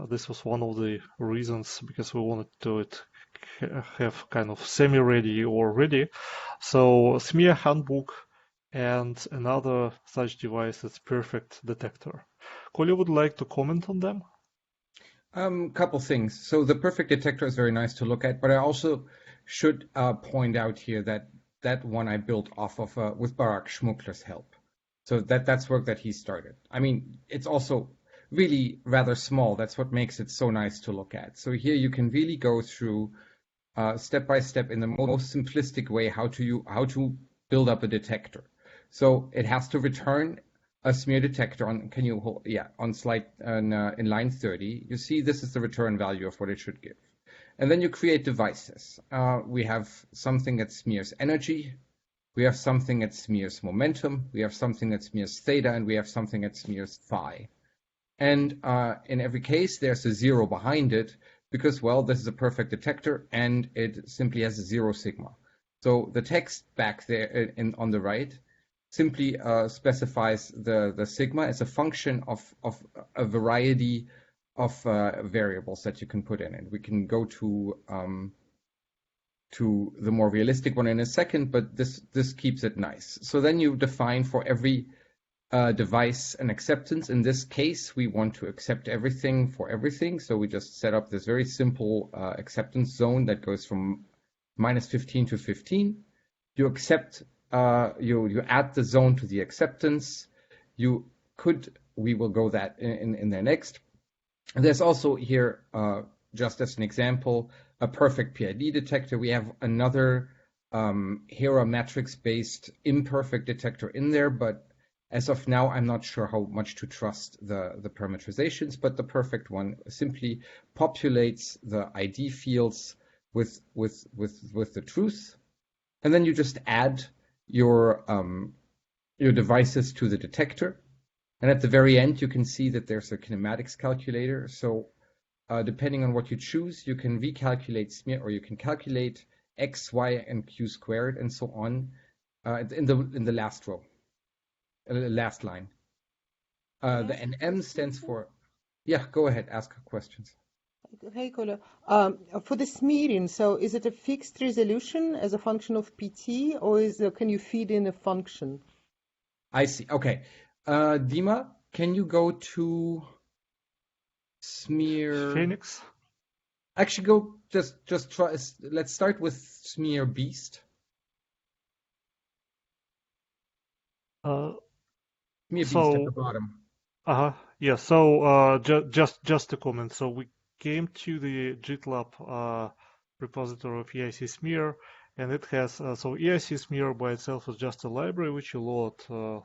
This was one of the reasons, because we wanted to have kind of semi-ready or ready. So smear handbook and another such device is perfect detector. Kolya would like to comment on them? Couple things. So the perfect detector is very nice to look at, but I also should point out here that that one I built off of with Barak Schmuckler's help. So that's work that he started. I mean, it's also really rather small. That's what makes it so nice to look at. So here you can really go through step by step in the most simplistic way how to build up a detector. So it has to return a smear detector on. Can you hold? Yeah, on slide in line 30. You see this is the return value of what it should give, and then you create devices. We have something that smears energy. We have something that smears momentum. We have something that smears theta, and we have something that smears phi. And in every case, there's a zero behind it because, well, this is a perfect detector and it simply has a 0 sigma. So the text back there on the right simply specifies the sigma as a function of a variety of variables that you can put in it. We can go to the more realistic one in a second, but this keeps it nice. So then you define for every device an acceptance. In this case, we want to accept everything for everything. So we just set up this very simple acceptance zone that goes from -15 to 15. You accept, you add the zone to the acceptance. We will go that in there next. And there's also here, just as an example, a perfect PID detector. We have another Hera matrix-based imperfect detector in there, but as of now, I'm not sure how much to trust the parameterizations, but the perfect one simply populates the ID fields with the truth, and then you just add your devices to the detector. And at the very end, you can see that there's a kinematics calculator. So depending on what you choose, you can recalculate smear, or you can calculate x, y, and q squared, and so on in the last row. Last line. The NM stands for. Yeah, go ahead. Ask questions. Hey, Kolya. For the smearing, so is it a fixed resolution as a function of PT, or can you feed in a function? I see. Okay. Dima, can you go to smear? Phoenix. Actually, go just try. Let's start with smear beast. Smear beast at the bottom. Yeah. So just a comment. So we came to the GitLab repository of EIC smear, and it has so EIC smear by itself is just a library which you load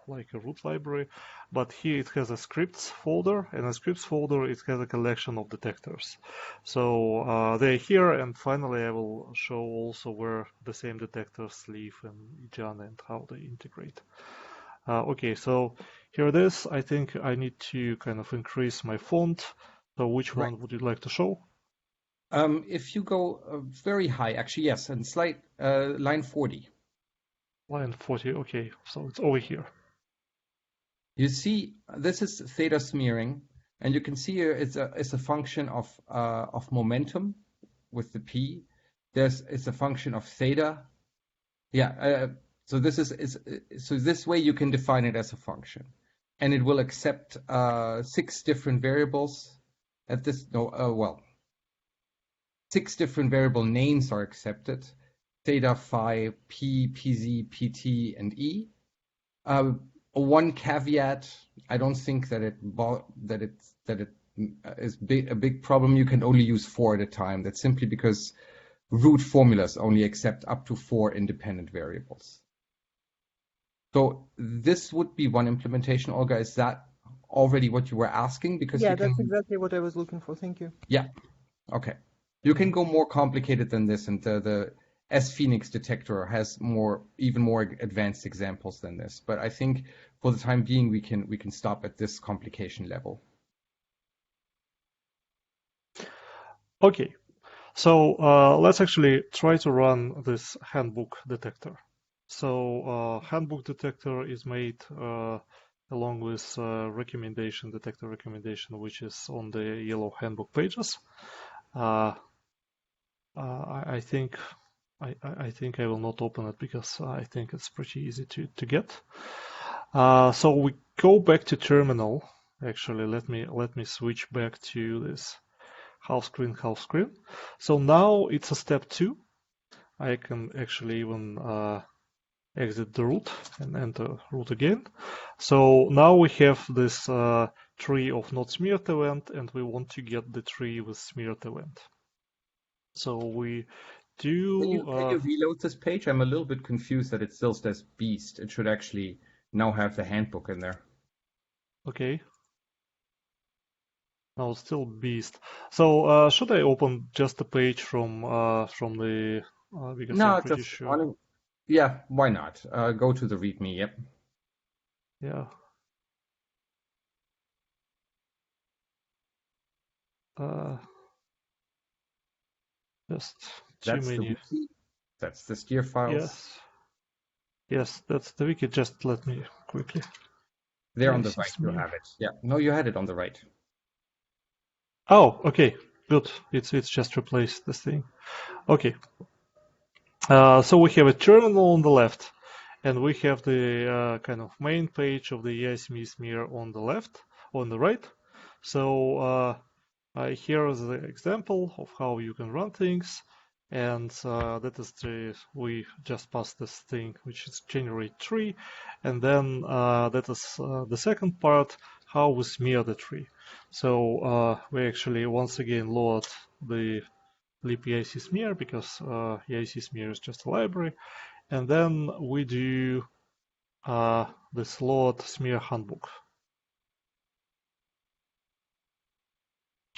like a root library, but here it has a scripts folder, and a scripts folder it has a collection of detectors. So they're here, and finally I will show also where the same detectors live in Jan and how they integrate. Okay, so here it is. I think I need to kind of increase my font. So which Right. one would you like to show? If you go very high, actually, yes, and slight line 40. Line 40, okay, so it's over here. You see, this is theta smearing, and you can see here it's a function of momentum with the p. It's a function of theta. Yeah. So this way you can define it as a function, and it will accept 6 different variables. At this well, 6 different variable names are accepted: theta, phi, p, pz, pt, and e. One caveat: I don't think that it is a big problem. You can only use 4 at a time. That's simply because root formulas only accept up to 4 independent variables. So this would be one implementation. Olga, is that already what you were asking? Because Yeah, you can, that's exactly what I was looking for. Thank you. yeah, okay. You can go more complicated than this, and the S-Phoenix detector has even more advanced examples than this. But I think for the time being, we can stop at this complication level. Okay, so let's actually try to run this handbook detector. So handbook detector is made along with detector recommendation, which is on the yellow handbook pages. I think I will not open it because I think it's pretty easy to get. So we go back to terminal. Actually, let me switch back to this half screen. So now it's a step 2. I can actually even exit the root and enter root again. So now we have this tree of not smeared event, and we want to get the tree with smeared event. So we do. Can you reload this page? I'm a little bit confused that it still says beast. It should actually now have the handbook in there. Okay. No, still beast. So should I open just the page from the because No, I'm pretty just sure. yeah, why not? Go to the README. Yep. Yeah. Just too That's the many. wiki. That's the steer files. Yes, that's the wiki. Just let me quickly. There on the EIC right, you smear. have it. Yeah. No, you had it on the right. Oh, okay. Good. It's just replaced this thing. Okay. So we have a terminal on the left, and we have the kind of main page of the EIC smear on the right. So here is the example of how you can run things, and that is we just passed this thing, which is generate tree, and then that is the second part, how we smear the tree. So we actually once again load the lib EIC smear because EIC smear is just a library, and then we do this load smear handbook.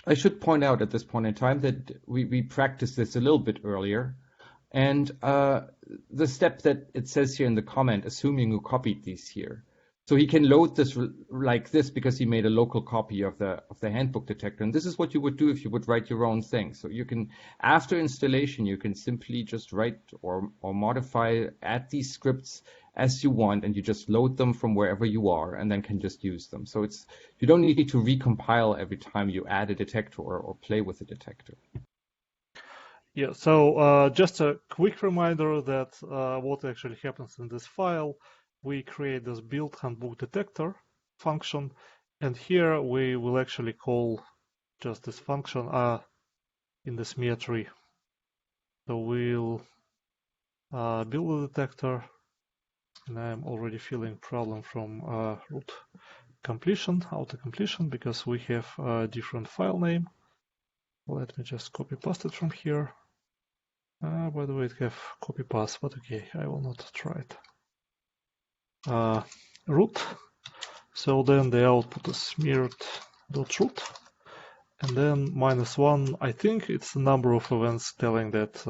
I should point out at this point in time that we practiced this a little bit earlier. And the step that it says here in the comment, assuming you copied these here. So he can load this like this because he made a local copy of the handbook detector. And this is what you would do if you would write your own thing. So you can, after installation, you can simply just write or modify, add these scripts as you want, and you just load them from wherever you are and then can just use them. So you don't need to recompile every time you add a detector or play with a detector. Yeah, so just a quick reminder that what actually happens in this file, we create this build handbook detector function, and here we will actually call just this function in the smear tree. So we'll build a detector, and I'm already feeling problem from root completion, auto completion, because we have a different file name. Let me just copy paste it from here. By the way, it have copy path, but okay, I will not try it. Root. So then the output is smeared.root. And then -1, I think it's the number of events telling that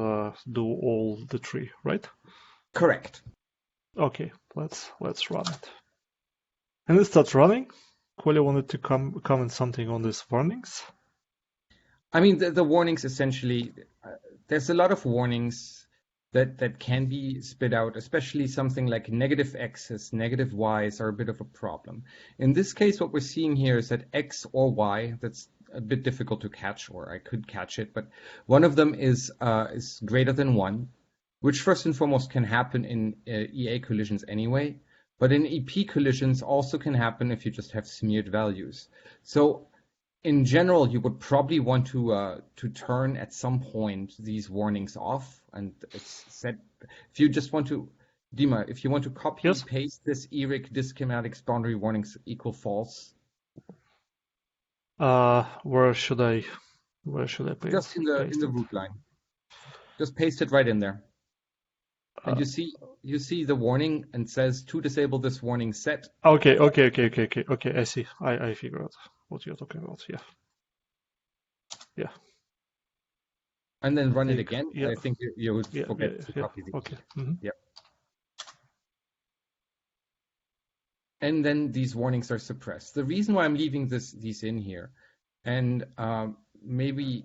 do all the tree, right? Correct. Okay, let's run it. And it starts running. Kolya wanted to comment something on these warnings. I mean, the warnings essentially, there's a lot of warnings that can be spit out, especially something like negative x's, negative y's are a bit of a problem. In this case, what we're seeing here is that x or y, that's a bit difficult to catch, or I could catch it, but one of them is greater than 1, which first and foremost can happen in EA collisions anyway, but in EP collisions also can happen if you just have smeared values. So in general, you would probably want to turn at some point these warnings off, and it's set. If you just want to, Dima, if you want to copy and paste this ERIC schematics boundary warnings equal false. Where should I paste? Just in the root line. Just paste it right in there. And you see the warning and says to disable this warning set. Okay. I see. I figure out what you're talking about. Yeah. And then run it again. Yeah. I think you would forget to copy these. Okay. Mm-hmm. Yep. And then these warnings are suppressed. The reason why I'm leaving these in here, and maybe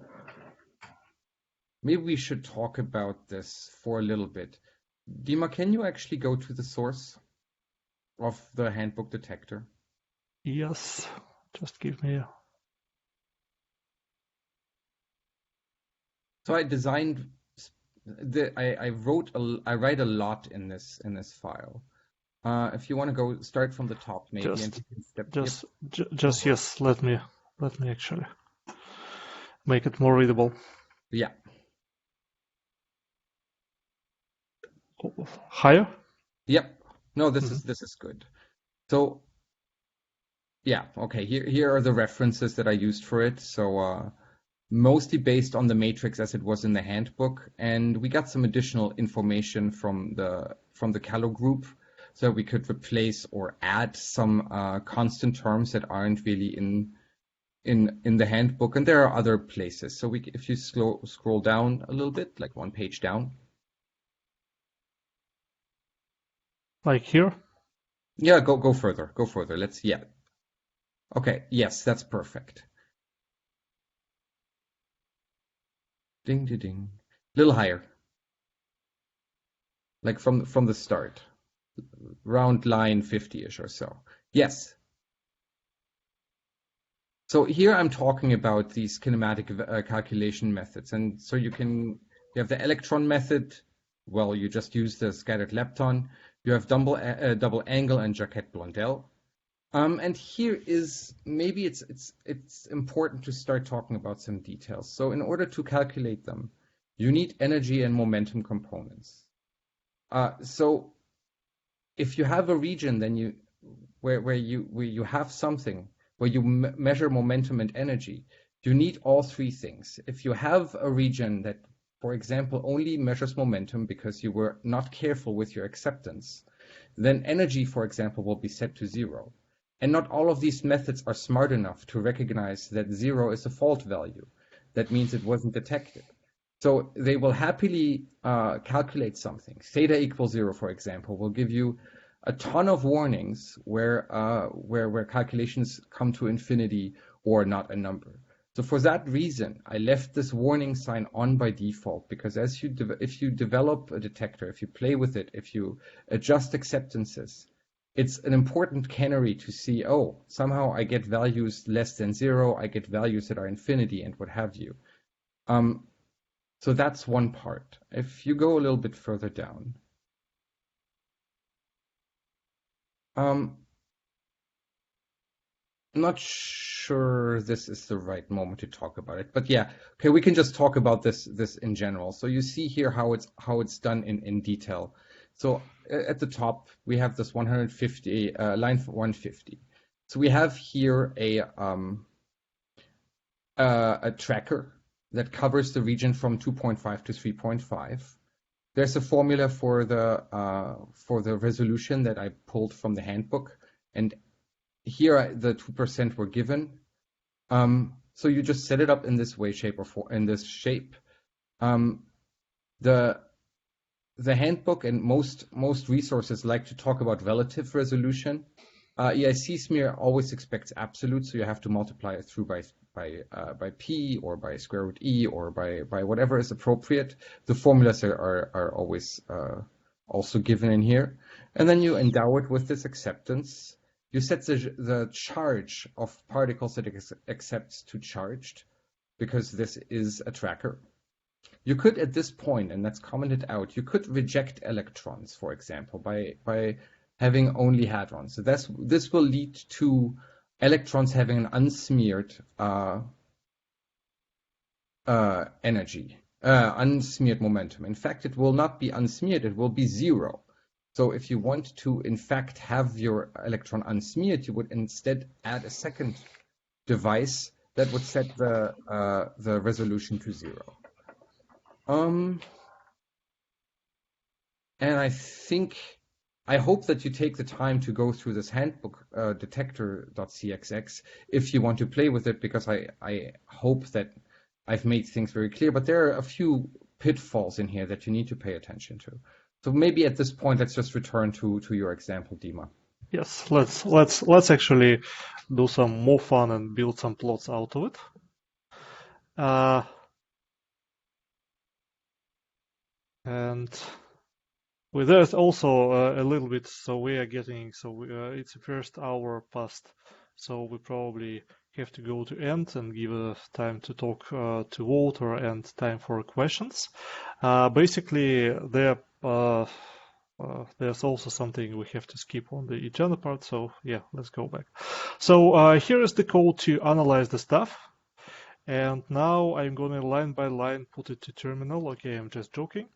we should talk about this for a little bit. Dima, can you actually go to the source of the handbook detector? Yes. Just give me a... So I designed. I write a lot in this file. If you want to go start from the top, maybe. Yes. Let me actually make it more readable. Yeah. Higher? Yep. No, this is good. So yeah, okay. Here are the references that I used for it. So mostly based on the matrix as it was in the handbook, and we got some additional information from the Callow group, so we could replace or add some constant terms that aren't really in the handbook, and there are other places. So if you scroll down a little bit, like one page down. Like here? Yeah, go further. Okay, yes, that's perfect. Ding, ding, ding. Little higher. Like from the start. Round line 50-ish or so. Yes. So here I'm talking about these kinematic calculation methods. And so you have the electron method. Well, you just use the scattered lepton. You have double angle and Jacquet-Blondel. And here is maybe it's important to start talking about some details. So in order to calculate them, you need energy and momentum components. So if you have a region, then where you have something where you measure momentum and energy, you need all three things. If you have a region that, for example, only measures momentum because you were not careful with your acceptance, then energy, for example, will be set to 0. And not all of these methods are smart enough to recognize that 0 is a fault value. That means it wasn't detected. So they will happily calculate something. Theta equals 0, for example, will give you a ton of warnings where calculations come to infinity or not a number. So for that reason, I left this warning sign on by default, because if you develop a detector, if you play with it, if you adjust acceptances, it's an important canary to see, oh, somehow I get values less than 0, I get values that are infinity and what have you. So that's one part. If you go a little bit further down, I'm not sure this is the right moment to talk about it, but yeah, okay, we can just talk about this in general. So you see here how it's done in detail. So at the top we have this 150 line for 150. So we have here a tracker that covers the region from 2.5 to 3.5. There's a formula for the resolution that I pulled from the handbook, and here the 2% were given. So you just set it up in this way, shape, or in this shape. The handbook and most resources like to talk about relative resolution. EIC smear always expects absolute, so you have to multiply it through by p or by square root e or by whatever is appropriate. The formulas are always also given in here, and then you endow it with this acceptance. You set the charge of particles that it accepts to charged, because this is a tracker. You could, at this point, and that's commented out, you could reject electrons, for example, by having only hadrons. So this will lead to electrons having an unsmeared energy, unsmeared momentum. In fact, it will not be unsmeared, it will be zero. So if you want to, in fact, have your electron unsmeared, you would instead add a second device that would set the resolution to zero. And I hope that you take the time to go through this handbook, detector.cxx, if you want to play with it, because I hope that I've made things very clear, but there are a few pitfalls in here that you need to pay attention to. So maybe at this point, let's just return to your example, Dima. Yes, let's actually do some more fun and build some plots out of it. And with that also a little bit, so we are getting, it's the first hour past, so we probably have to go to end and give time to talk to Walter and time for questions. Basically, there's also something we have to skip on the agenda part, so yeah, let's go back. So here is the code to analyze the stuff. And now I'm going to line by line put it to terminal. Okay, I'm just joking.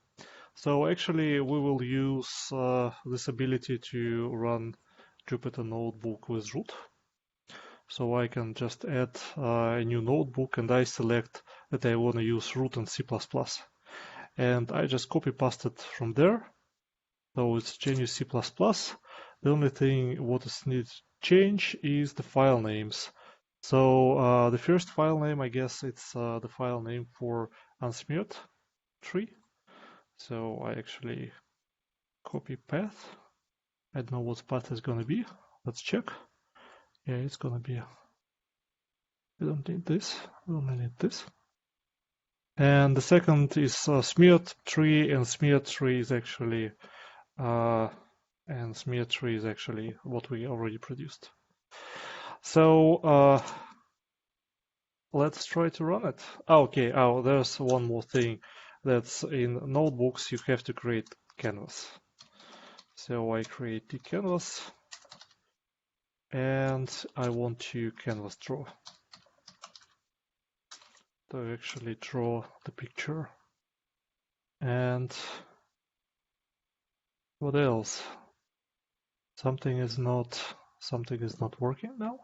So actually we will use this ability to run Jupyter Notebook with root. So I can just add a new notebook and I select that I want to use root and C++. And I just copy paste it from there. So it's GNU C++. The only thing what is needed to change is the file names. So the first file name, I guess it's the file name for unsmeared tree. So I actually copy path. I don't know what path is going to be. Let's check. Yeah, it's going to be. We don't need this. We only need this. And the second is smeared tree, and smeared tree is actually what we already produced. So let's try to run it. Okay. Oh, there's one more thing. That's in notebooks. You have to create canvas. So I create the canvas, and I want to canvas draw. To actually draw the picture. And what else? Something is not working now.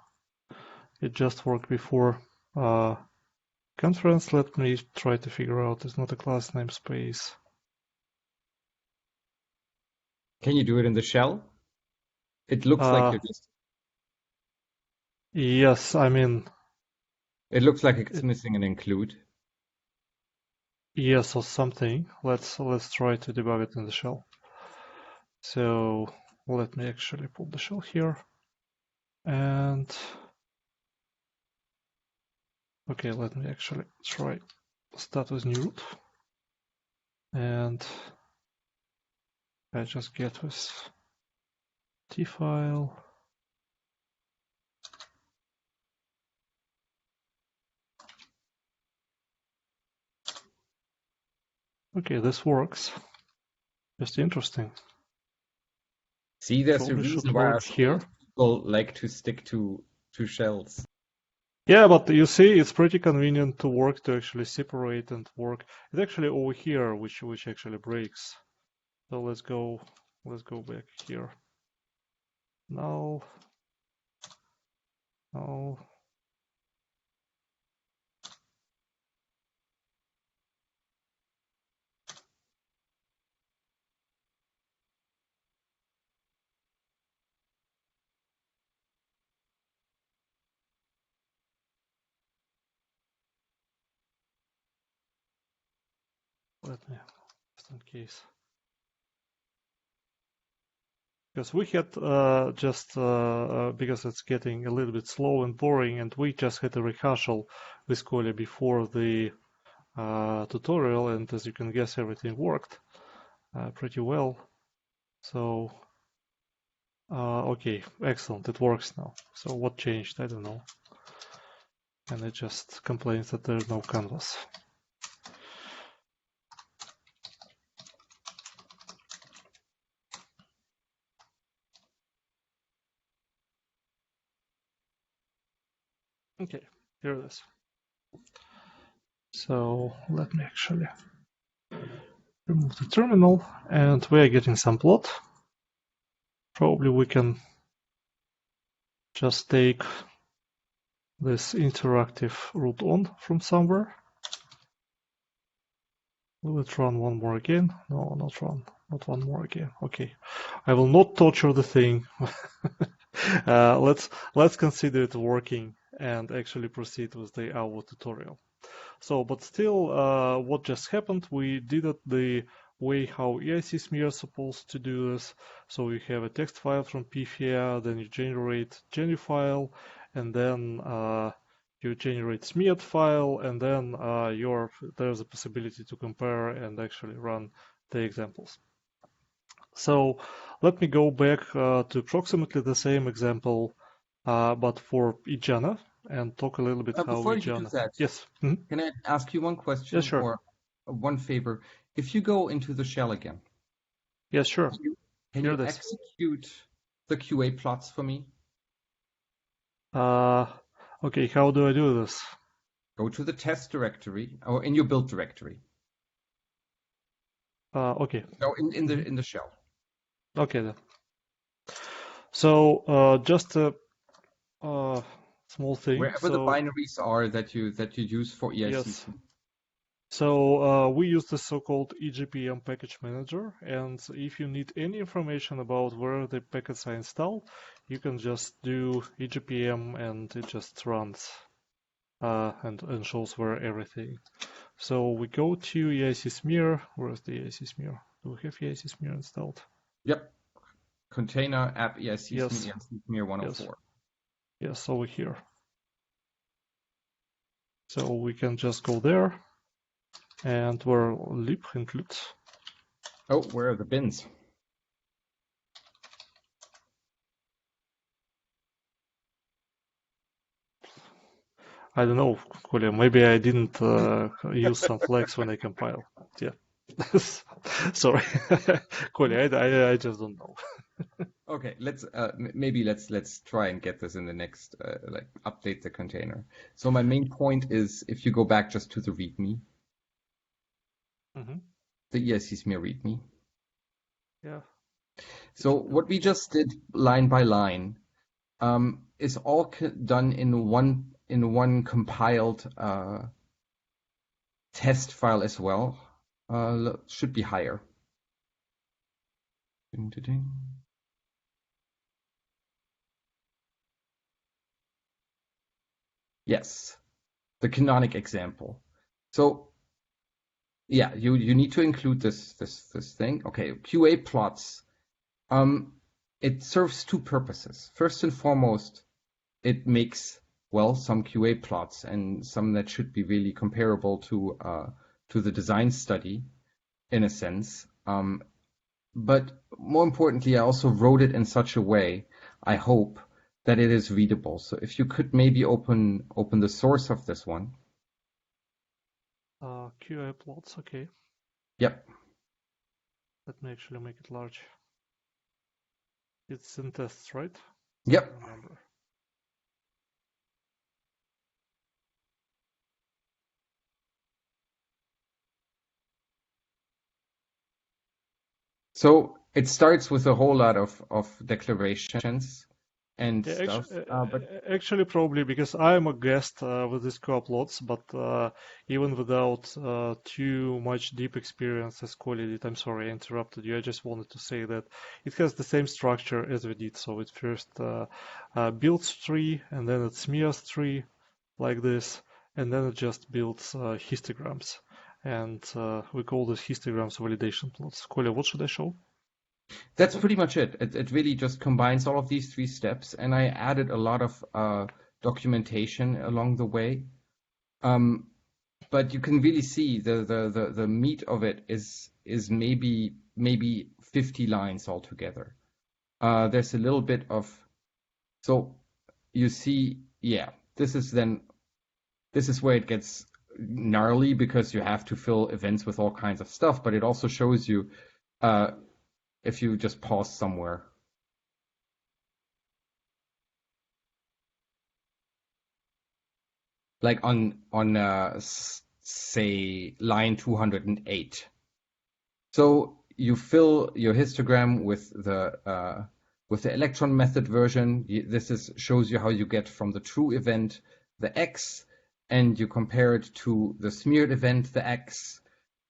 It just worked before conference. Let me try to figure out. It's not a class namespace. Can you do it in the shell? It looks like you're just. Yes, I mean. It looks like it's missing an include. Yes, or something. Let's try to debug it in the shell. So let me actually put the shell here. And okay, let me actually try start with new root. And I just get with T file. Okay, this works. Just interesting. See, there's Probably a reason why our here. People like to stick to shells. Yeah, but you see, it's pretty convenient to actually separate and work. It's actually over here which actually breaks. So let's go back here. Null. let me, just in case. Because we had because it's getting a little bit slow and boring, and we just had a rehearsal with Kolya before the tutorial, and as you can guess, everything worked pretty well. So, okay, excellent, it works now. So what changed? I don't know. And it just complains that there's no canvas. Okay, here it is. So let me actually remove the terminal, and we are getting some plot. Probably we can just take this interactive root on from somewhere. Will it run one more again? No, not one more again. Okay, I will not torture the thing. Let's consider it working and actually proceed with our tutorial. So, but still, what just happened? We did it the way how EIC smear is supposed to do this. So you have a text file from PFIA, then you generate genu file, and then you generate smeared file, and then there's a possibility to compare and actually run the examples. So let me go back to approximately the same example, but for eJANA, and talk a little bit how Before you do eJANA. that, Yes. Can I ask you one question? Yeah, sure. Or one favor? If you go into the shell again, Yeah, sure. can Here you it is. execute the QA plots for me? Okay, how do I do this? Go to the test directory or in your build directory. Okay. No, in the shell. Okay then. So just a small thing. Wherever the binaries are that you use for EIC. Yes. So we use the so-called EGPM package manager, and if you need any information about where the packets are installed, you can just do EGPM and it just runs and shows where everything. So we go to EIC smear. Where is the EIC smear? Do we have EIC smear installed? Yep. Container app EIC Yes. smear 104. Yes, over here. So we can just go there, and where lib includes. Oh, where are the bins? I don't know, Kolya, maybe I didn't use some flags when I compile. Yeah. Sorry, Kolya, I just don't know. Okay, let's try and get this in the next update the container. So my main point is if you go back just to the README, the EIC smear README. Yeah. So what we just did line by line is all done in one compiled test file as well. Should be higher. Ding, ding, ding. Yes, the canonic example. So yeah, you need to include this thing. Okay, QA plots. It serves two purposes. First and foremost, it makes some QA plots and some that should be really comparable to the design study, in a sense. But more importantly, I also wrote it in such a way, I hope, that it is readable. So if you could maybe open the source of this one. QA plots, okay. Yep. Let me actually make it large. It's in tests, right? Yep. I remember. So it starts with a whole lot of declarations and Yeah, stuff. actually, probably because I'm a guest with these co-uploads, but even without too much deep experience as Kolya did, I'm sorry I interrupted you. I just wanted to say that it has the same structure as we did. So it first builds tree, and then it smears tree like this, and then it just builds histograms. and we call this histograms validation plots. Kolya, what should I show? That's pretty much it. It really just combines all of these 3 steps, and I added a lot of documentation along the way. But you can really see the meat of it is maybe 50 lines altogether. There's a little bit of, so you see, yeah, this is where it gets gnarly because you have to fill events with all kinds of stuff, but it also shows you if you just pause somewhere. Like on say line 208. So you fill your histogram with the electron method version. This shows you how you get from the true event the X, and you compare it to the smeared event the X.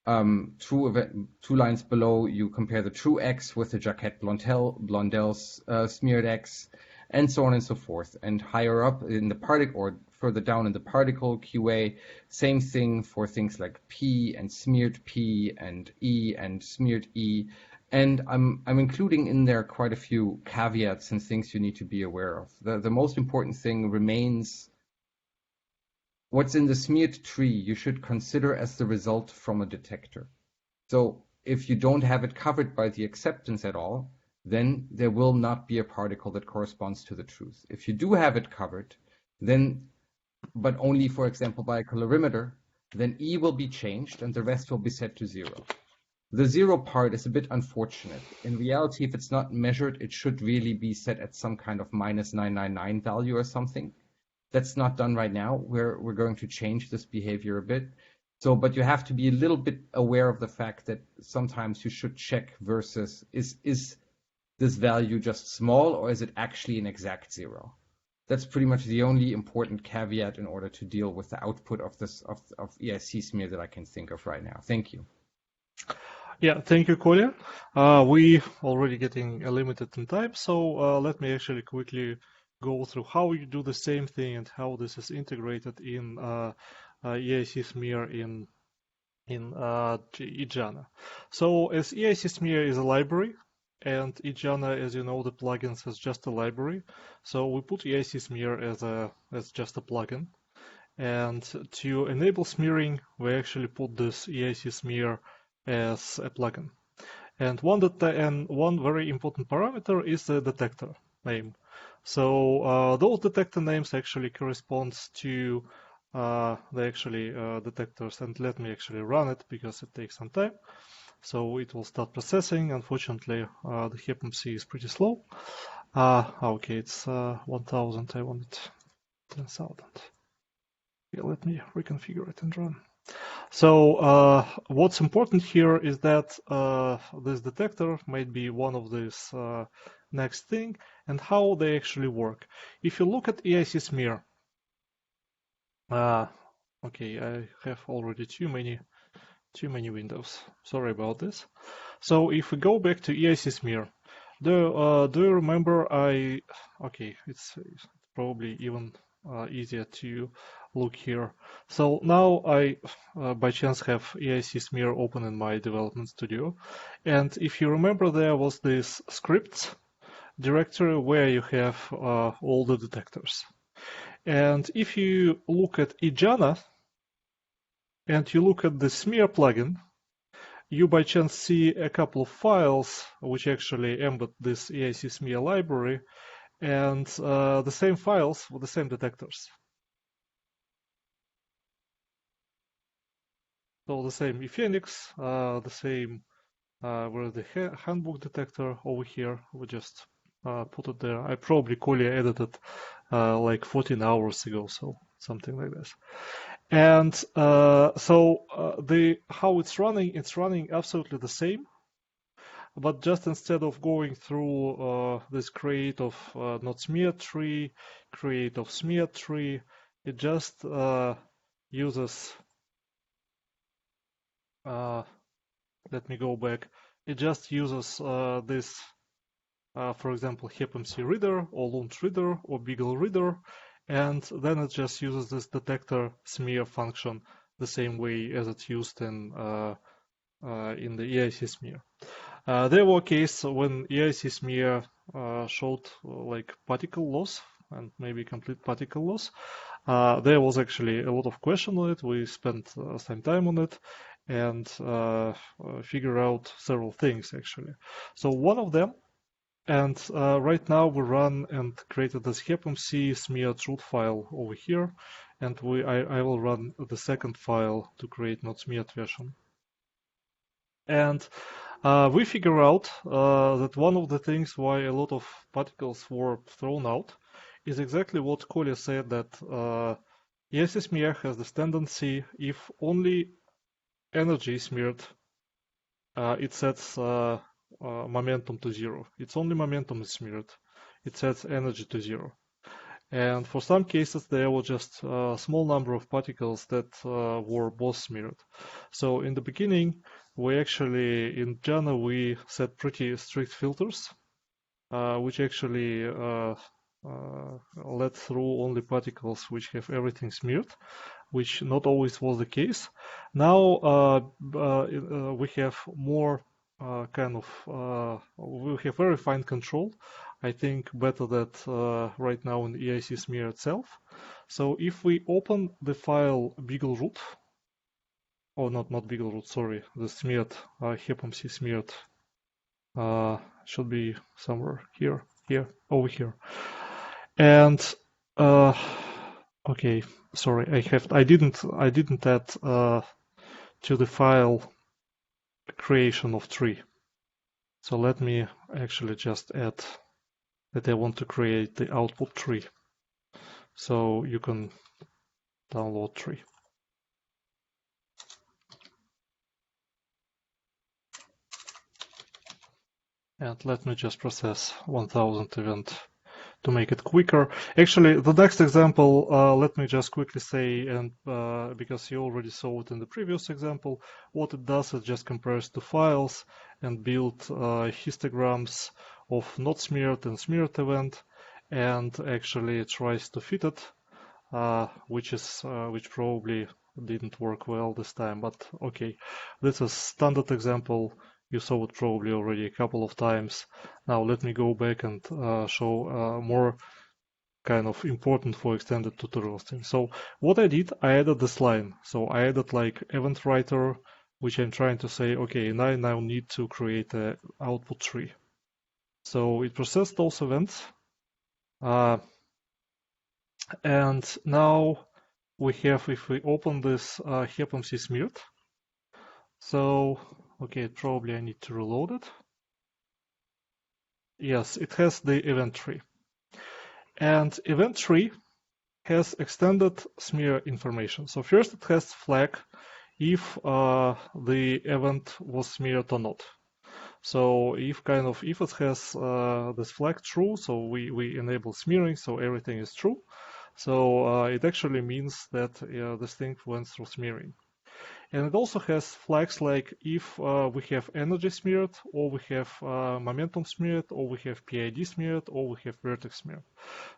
True event, 2 lines below, you compare the true X with the Jacquet-Blondell's smeared X, and so on and so forth. And higher up in the particle, or further down in the particle QA, same thing for things like P and smeared P and E and smeared E. And I'm including in there quite a few caveats and things you need to be aware of. The most important thing remains what's in the smeared tree you should consider as the result from a detector. So if you don't have it covered by the acceptance at all, then there will not be a particle that corresponds to the truth. If you do have it covered, then, but only, for example, by a colorimeter, then E will be changed and the rest will be set to 0. The 0 part is a bit unfortunate. In reality, if it's not measured, it should really be set at some kind of -999 value or something. That's not done right now. We're going to change this behavior a bit. So, but you have to be a little bit aware of the fact that sometimes you should check versus is this value just small or is it actually an exact 0? That's pretty much the only important caveat in order to deal with the output of this of EIC smear that I can think of right now. Thank you. Yeah, thank you, Kolya. We already getting limited in time, so let me actually quickly go through how you do the same thing and how this is integrated in EIC smear in eJANA. So as EIC smear is a library, and eJANA, as you know, the plugins is just a library. So we put EIC smear as just a plugin. And to enable smearing, we actually put this EIC smear as a plugin. And one very important parameter is the detector name. So those detector names actually corresponds to the actually detectors. And let me actually run it because it takes some time. So it will start processing. Unfortunately, the HepMC is pretty slow. Okay, it's 1000. I wanted 10,000. Yeah, let me reconfigure it and run. So what's important here is that this detector might be one of these next thing, and how they actually work. If you look at EIC smear, okay, I have already too many windows. Sorry about this. So if we go back to EIC smear, do you remember okay, it's probably even easier to look here. So now I by chance have EIC smear open in my development studio, and if you remember, there was this scripts directory where you have all the detectors. And if you look at eJANA and you look at the smear plugin, you by chance see a couple of files which actually embed this EIC smear library, and the same files with the same detectors. So the same ePhoenix, the same where the handbook detector over here. We just put it there. I probably Kolya edited like 14 hours ago, so something like this. And so how it's running absolutely the same, but just instead of going through this create of not smear tree, create of smear tree, it just uses. Let me go back. It just uses this, for example, HepMC reader or Lund reader or Beagle reader, and then it just uses this detector smear function the same way as it's used in the EIC smear. There were cases when EIC smear showed like particle loss and maybe complete particle loss. There was actually a lot of question on it. We spent some time on it and figure out several things actually. So one of them, and right now we run and created this HepMC smear truth file over here, and I will run the second file to create not smeared version. And we figure out that one of the things why a lot of particles were thrown out is exactly what Kolya said, that EIC smear has this tendency, if only energy is smeared, it sets momentum to 0. It's only momentum is smeared. It sets energy to 0. And for some cases, there were just a small number of particles that were both smeared. So in the beginning, we actually, in Jana, we set pretty strict filters, which actually let through only particles which have everything smeared, which not always was the case. Now we have more we have very fine control. I think better that right now in EIC smear itself. So if we open the file BeagleRoot, oh not BeagleRoot, sorry, the smeared HepMC smeared should be somewhere here, over here. And okay, sorry, I didn't add to the file creation of tree. So let me actually just add that I want to create the output tree. So you can download tree. And let me just process 1000 event to make it quicker. Actually, the next example, let me just quickly say, and because you already saw it in the previous example, what it does is just compares two files and build histograms of not smeared and smeared event, and actually tries to fit it, which probably didn't work well this time, but okay. This is standard example. You saw it probably already a couple of times. Now let me go back and show more kind of important for extended tutorial things. So what I did, I added this line. So I added like event writer, which I'm trying to say, okay, and I now need to create an output tree. So it processed those events. And now we have, if we open this HepMC smeared, so okay, probably I need to reload it. Yes, it has the event tree. And event tree has extended smear information. So first it has flag if the event was smeared or not. So if it has this flag true, so we enable smearing, so everything is true. So it actually means that this thing went through smearing. And it also has flags like if we have energy smeared, or we have momentum smeared, or we have PID smeared, or we have vertex smeared.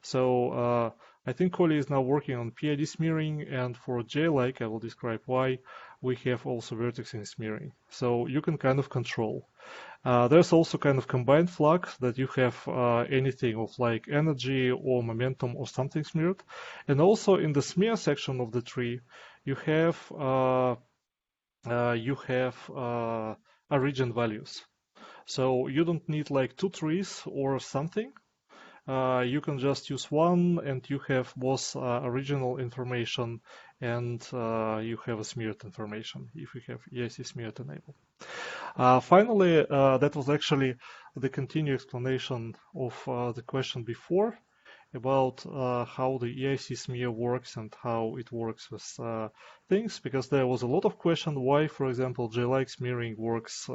So I think Kolya is now working on PID smearing, and for J-like, I will describe why, we have also vertexing smearing. So you can kind of control. There's also kind of combined flag that you have anything of like energy or momentum or something smeared. And also in the smear section of the tree, you have origin values. So you don't need like two trees or something. You can just use one, and you have both original information and you have a smeared information if you have EIC smeared enabled. Finally, that was actually the continued explanation of the question before about how the EIC smear works and how it works with things, because there was a lot of question why, for example, J-like smearing works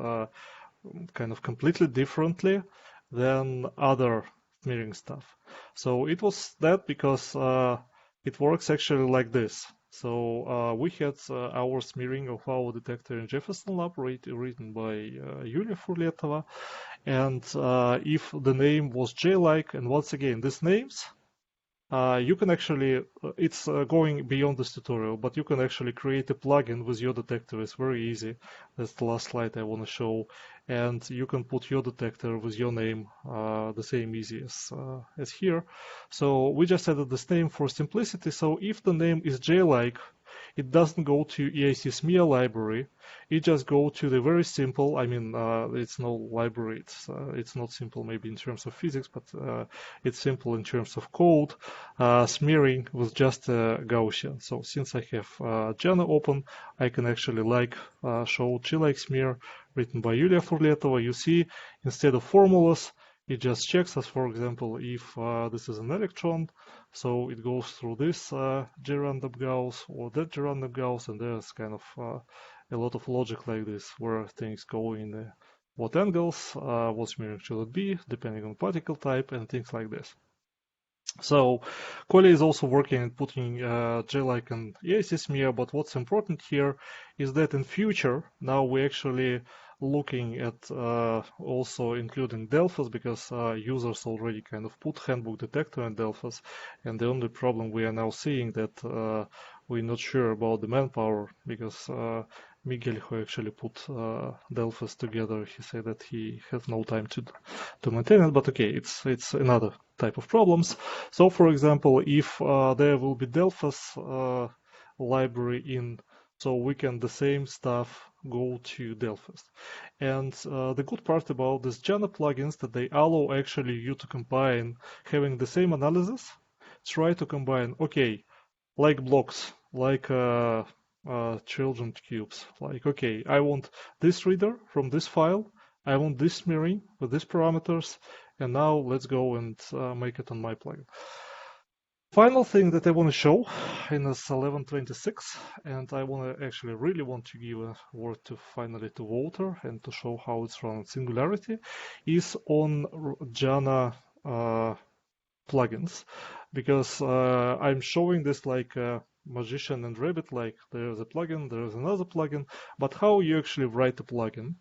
kind of completely differently than other smearing stuff. So it was that because it works actually like this. So we had our smearing of our detector in Jefferson Lab written by Yulia Furletova, and if the name was J-like, and once again, these names you can actually, it's going beyond this tutorial, but you can actually create a plugin with your detector. It's very easy. That's the last slide I want to show. And you can put your detector with your name, the same easy as here. So we just added this name for simplicity. So if the name is J-like, it doesn't go to EIC SMEA library. It just go to the very simple, I mean, it's no library, it's not simple maybe in terms of physics, but it's simple in terms of code, smearing with just Gaussian. So since I have Jana open, I can actually show G-like smear written by Yulia Furletova. You see, instead of formulas, it just checks as, for example, if this is an electron, so it goes through this G-random Gauss or that G-random Gauss, and there's kind of a lot of logic like this, where things go in what angles, what smearing should it be, depending on particle type, and things like this. So Kolya is also working on putting J-like and EIC smear, but what's important here is that in future, now we're actually looking at also including Delphos, because users already kind of put handbook detector in Delphos, and the only problem we are now seeing that we're not sure about the manpower, because Miguel, who actually put Delphos together, he said that he has no time to maintain it, but okay, it's another type of problems. So for example, if there will be Delphos library in, so we can the same stuff go to Delphos. And the good part about these Jana plugins that they allow actually you to combine having the same analysis, try to combine, okay, like blocks, like children cubes, like, okay, I want this reader from this file, I want this smearing with these parameters, and now let's go and make it on my plugin. Final thing that I want to show in this 1126, and I want to actually really want to give a word to finally to Walter and to show how it's run in Singularity, is on Jana plugins, because I'm showing this like magician and rabbit, like there's a plugin, there's another plugin, but how you actually write a plugin.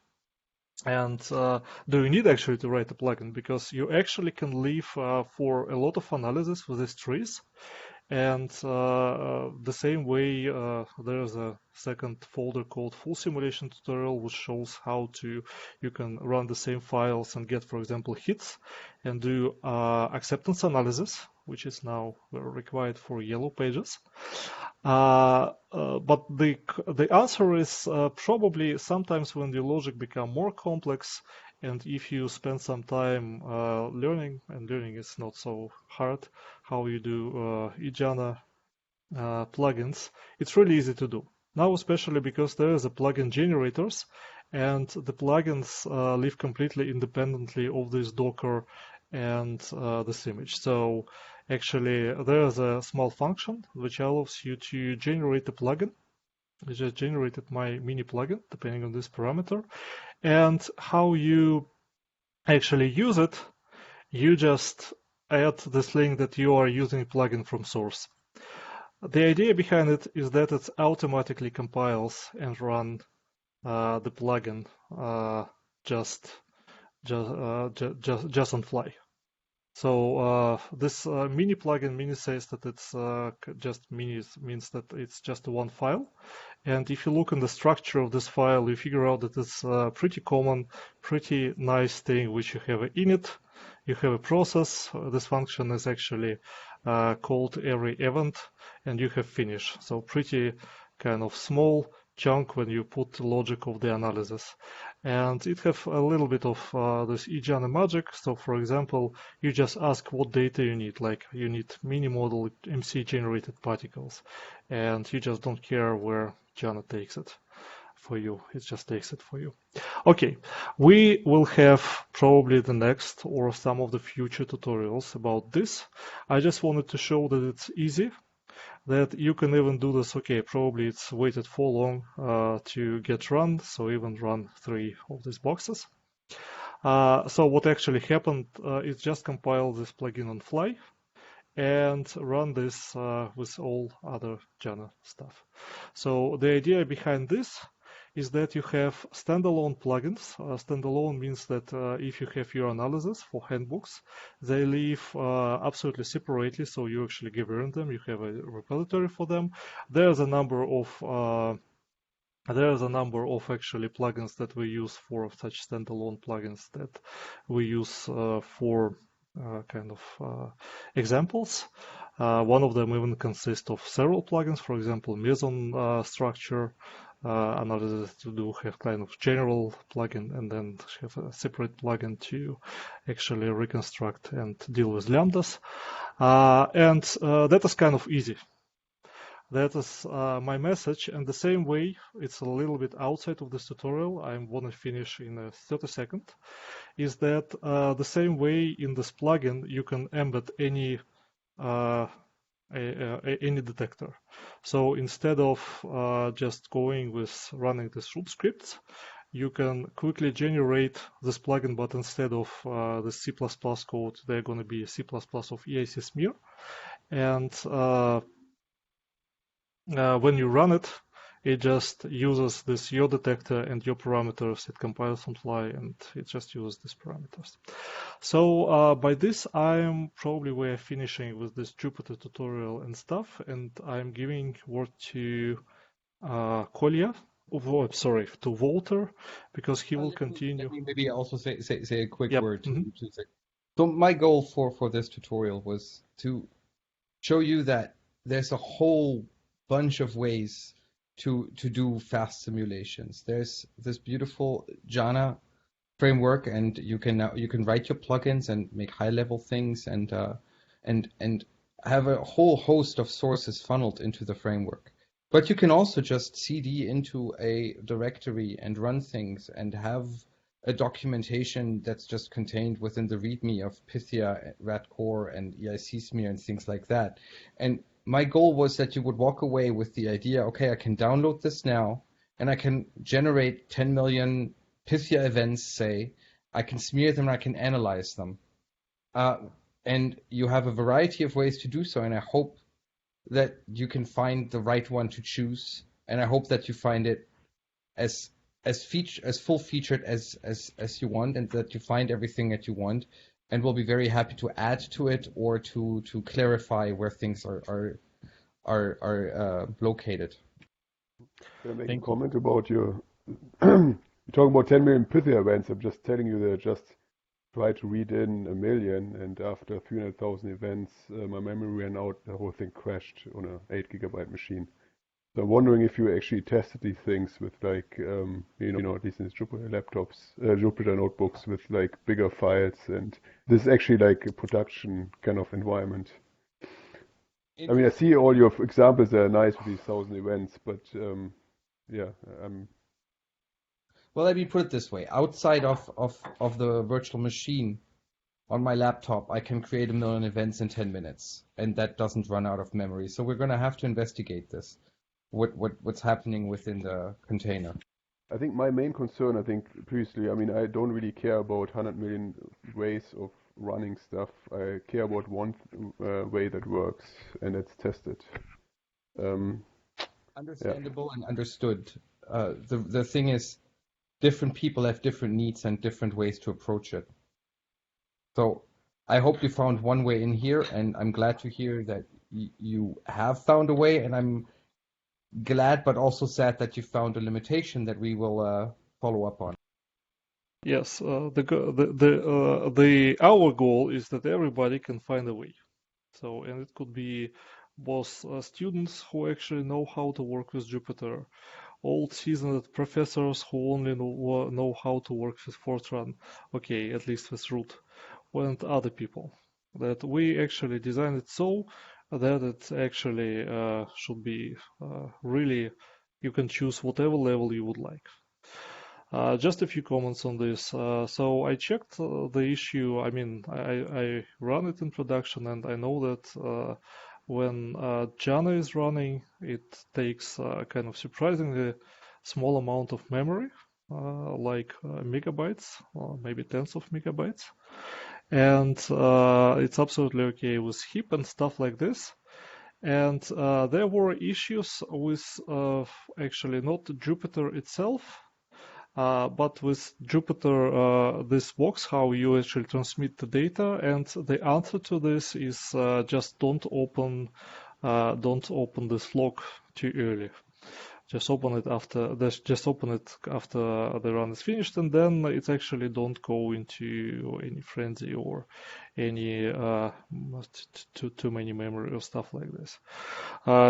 And do you need actually to write a plugin? Because you actually can leave for a lot of analysis with these trees. And the same way, there's a second folder called full simulation tutorial, which shows how you can run the same files and get, for example, hits and do acceptance analysis, which is now required for yellow pages. But the answer is probably sometimes when the logic become more complex, and if you spend some time learning, and learning is not so hard, how you do eJana plugins, it's really easy to do. Now, especially because there is a plugin generators, and the plugins live completely independently of this Docker and this image. So actually, there is a small function which allows you to generate a plugin. I just generated my mini plugin, depending on this parameter. And how you actually use it, you just add this link that you are using a plugin from source. The idea behind it is that it automatically compiles and run the plugin just on fly. So this mini plugin, mini says that it's just mini means that it's just one file. And if you look in the structure of this file, you figure out that it's a pretty common, pretty nice thing, which you have an init, you have a process. This function is actually called every event, and you have finish. So pretty kind of small chunk when you put the logic of the analysis. And it have a little bit of this eJana magic. So for example, you just ask what data you need, like you need mini model MC generated particles, and you just don't care where Jana takes it for you. It just takes it for you. Okay, we will have probably the next or some of the future tutorials about this. I just wanted to show that it's easy, that you can even do this. Okay, probably it's waited for long to get run, so even run 3 of these boxes. So what actually happened is just compile this plugin on fly and run this with all other Jana stuff. So the idea behind this is that you have standalone plugins. Standalone means that if you have your analysis for handbooks, they live absolutely separately, so you actually govern them. You have a repository for them. There's a number of actually plugins that we use for such standalone plugins that we use for kind of examples. One of them even consists of several plugins, for example, meson structure analysis to do have kind of general plugin and then have a separate plugin to actually reconstruct and deal with lambdas. And that is kind of easy. That is my message, and the same way, it's a little bit outside of this tutorial, I want to finish in a 30 seconds, is that the same way in this plugin you can embed any detector. So instead of just going with running this root scripts, you can quickly generate this plugin, but instead of the C++ code, they're going to be C++ of EIC smear. And when you run it, it just uses this your detector and your parameters. It compiles on fly, and it just uses these parameters. So by this, I'm probably we're finishing with this Jupyter tutorial and stuff, and I'm giving word to Kolya. Oh, sorry, to Walter, because he will continue. Let me maybe also say a quick Yep. word to So my goal for this tutorial was to show you that there's a whole bunch of ways to do fast simulations. There's this beautiful Jana framework, and you can write your plugins and make high-level things and have a whole host of sources funneled into the framework. But you can also just CD into a directory and run things and have a documentation that's just contained within the README of Pythia, Ratcore, and EIC smear and things like that. And my goal was that you would walk away with the idea, okay, I can download this now, and I can generate 10 million Pythia events, say, I can smear them, I can analyze them. And you have a variety of ways to do so, and I hope that you can find the right one to choose, and I hope that you find it as full-featured as you want, and that you find everything that you want, and we'll be very happy to add to it or to clarify where things are located. Can I make a comment about your you talk about 10 million Pythia events? I'm just telling you that I just tried to read in 1 million, and after 300,000 events, my memory ran out. The whole thing crashed on an 8 gigabyte machine. So I'm wondering if you actually tested these things with like, at least in Jupyter laptops, Jupyter notebooks with like bigger files, and this is actually like a production kind of environment. I mean, I see all your examples that are nice with these 1,000 events, but yeah, Well, let me put it this way. Outside of the virtual machine on my laptop, I can create 1 million events in 10 minutes, and that doesn't run out of memory. So we're going to have to investigate this, what's happening within the container. I think my main concern, I think previously, I mean, I don't really care about 100 million ways of running stuff. I care about one way that works, and it's tested. Understandable and understood. The thing is, different people have different needs and different ways to approach it. So I hope you found one way in here, and I'm glad to hear that you have found a way, and I'm glad but also sad that you found a limitation that we will follow up on. Yes, our goal is that everybody can find a way. So, and it could be both students who actually know how to work with Jupyter, old seasoned professors who only know how to work with Fortran, okay, at least with root, and other people. That we actually designed it so that it actually should be really, you can choose whatever level you would like. Just a few comments on this. So I checked the issue. I mean, I run it in production, and I know that when Jana is running, it takes kind of surprisingly small amount of memory, like megabytes, or maybe tens of megabytes. And it's absolutely okay with heap and stuff like this. And there were issues with actually not Jupyter itself, but with Jupyter, this box, how you actually transmit the data, and the answer to this is just don't open this log too early. Just open it after the run is finished, and then it actually don't go into any frenzy or any too many memory or stuff like this.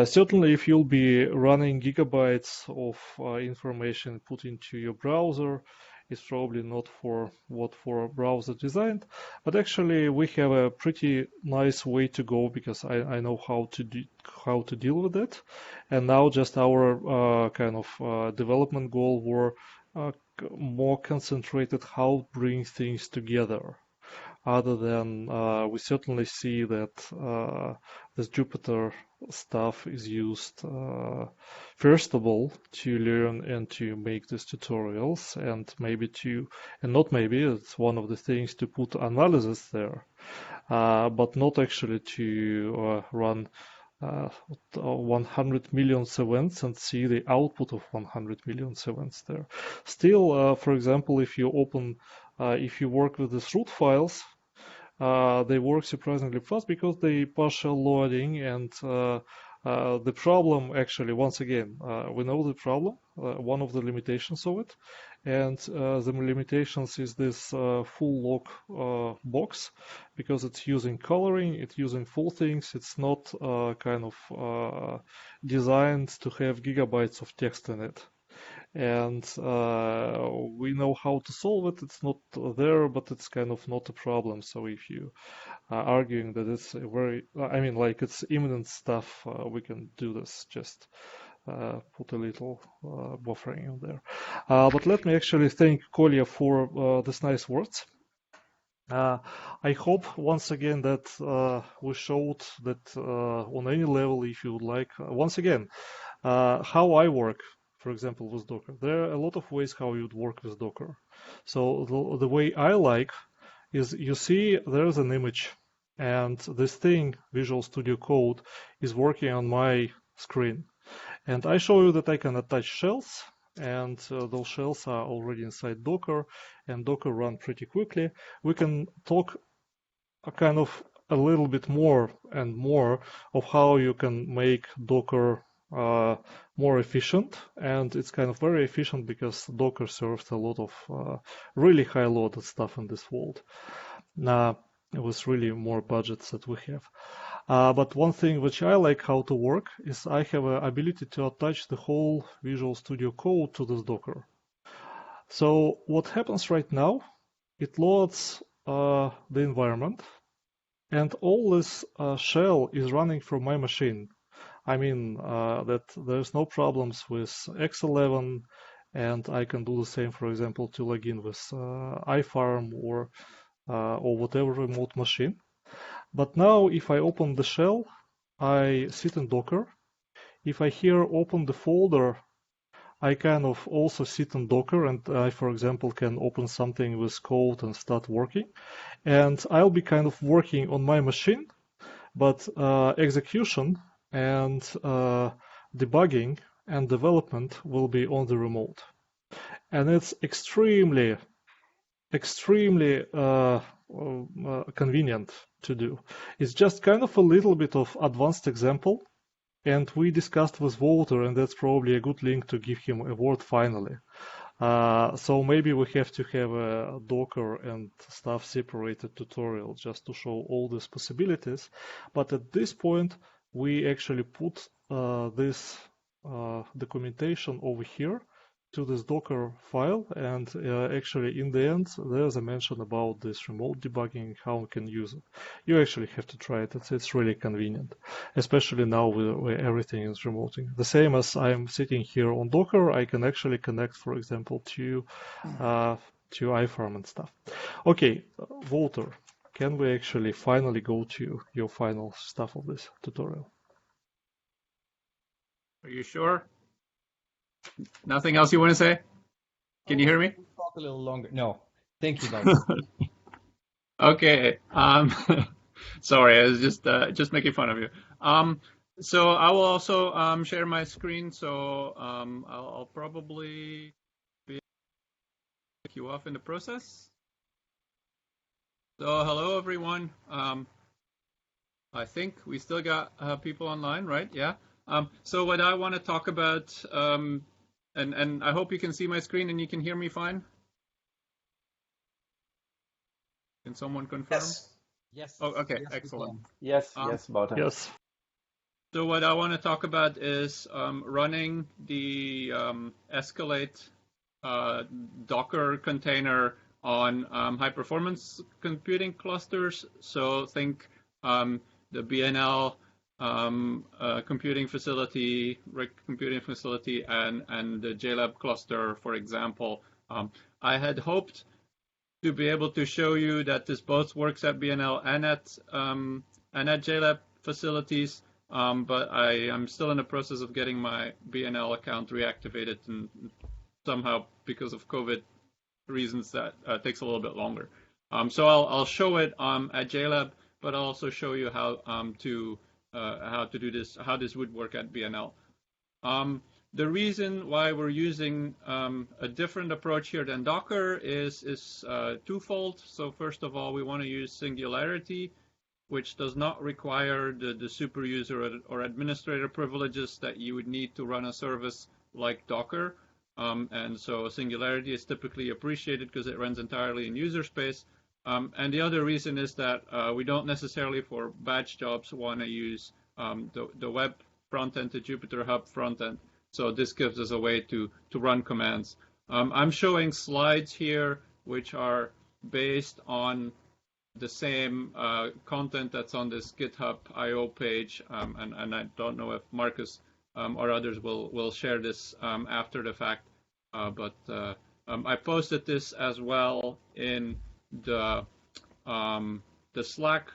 Certainly, if you'll be running gigabytes of information put into your browser, it's probably not for a browser designed, but actually we have a pretty nice way to go because I know how to deal with it, and now just our kind of development goal were more concentrated how to bring things together. Other than we certainly see that this Jupyter stuff is used first of all to learn and to make these tutorials, and it's one of the things to put analysis there, but not actually to run 100 million events and see the output of 100 million events there. Still, for example, if you work with these root files, they work surprisingly fast because they partial loading, and the problem actually, once again, we know the problem, one of the limitations of it, and the limitations is this full log box, because it's using coloring, it's using full things, it's not kind of designed to have gigabytes of text in it. And we know how to solve it. It's not there, but it's kind of not a problem. So if you are arguing that it's it's imminent stuff, we can do this. Just put a little buffering in there. But let me actually thank Kolya for these nice words. I hope once again that we showed that on any level, if you would like, once again, how I work. For example, with Docker, there are a lot of ways how you'd work with Docker. So the way I like is, you see there's an image, and this thing, Visual Studio Code, is working on my screen. And I show you that I can attach shells, and those shells are already inside Docker, and Docker run pretty quickly. We can talk a little bit more and more of how you can make Docker more efficient, and it's kind of very efficient because Docker serves a lot of really high loaded stuff in this world. It was really more budgets that we have. But one thing which I like how to work is I have an ability to attach the whole Visual Studio Code to this Docker. So what happens right now, it loads the environment, and all this shell is running from my machine. I mean that there's no problems with X11, and I can do the same, for example, to log in with iFarm or whatever remote machine. But now if I open the shell, I sit in Docker. If I here open the folder, I kind of also sit in Docker, and I, for example, can open something with code and start working. And I'll be kind of working on my machine, but execution and debugging and development will be on the remote. And it's extremely convenient to do. It's just kind of a little bit of advanced example, and we discussed with Walter, and that's probably a good link to give him a word finally. So maybe we have to have a Docker and stuff separated tutorial just to show all these possibilities. But at this point, we actually put this documentation over here to this Docker file, and actually in the end there's a mention about this remote debugging, how we can use it. You actually have to try it. It's really convenient, especially now where everything is remoting. The same as I'm sitting here on Docker, I can actually connect, for example, to iFarm and stuff. Okay, Walter, can we actually finally go to your final stuff of this tutorial? Are you sure? Nothing else you want to say? Can you hear me? Talk a little longer. No, thank you, Doug. Okay. Sorry, I was just making fun of you. So I will also share my screen. So I'll probably be you off in the process. So hello everyone. I think we still got people online, right? Yeah. So what I want to talk about, and I hope you can see my screen and you can hear me fine. Can someone confirm? Yes. Yes. Oh, okay, Yes, excellent. Yes, yes, Bauta. Yes. So what I want to talk about is running the Escalate Docker container on high performance computing clusters. So think the BNL computing facility, RIC computing facility, and the JLab cluster, for example. I had hoped to be able to show you that this both works at BNL and at JLab facilities, but I am still in the process of getting my BNL account reactivated, and somehow because of COVID reasons that takes a little bit longer. So I'll show it at JLab, but I'll also show you how to do this, how this would work at BNL. The reason why we're using a different approach here than Docker is twofold. So first of all, we want to use Singularity, which does not require the super user or administrator privileges that you would need to run a service like Docker. And so Singularity is typically appreciated because it runs entirely in user space. And the other reason is that we don't necessarily, for batch jobs, want to use the web front end to Jupyter Hub front end. So this gives us a way to run commands. I'm showing slides here which are based on the same content that's on this GitHub IO page, and I don't know if Marcus or others will share this after the fact, but I posted this as well in the Slack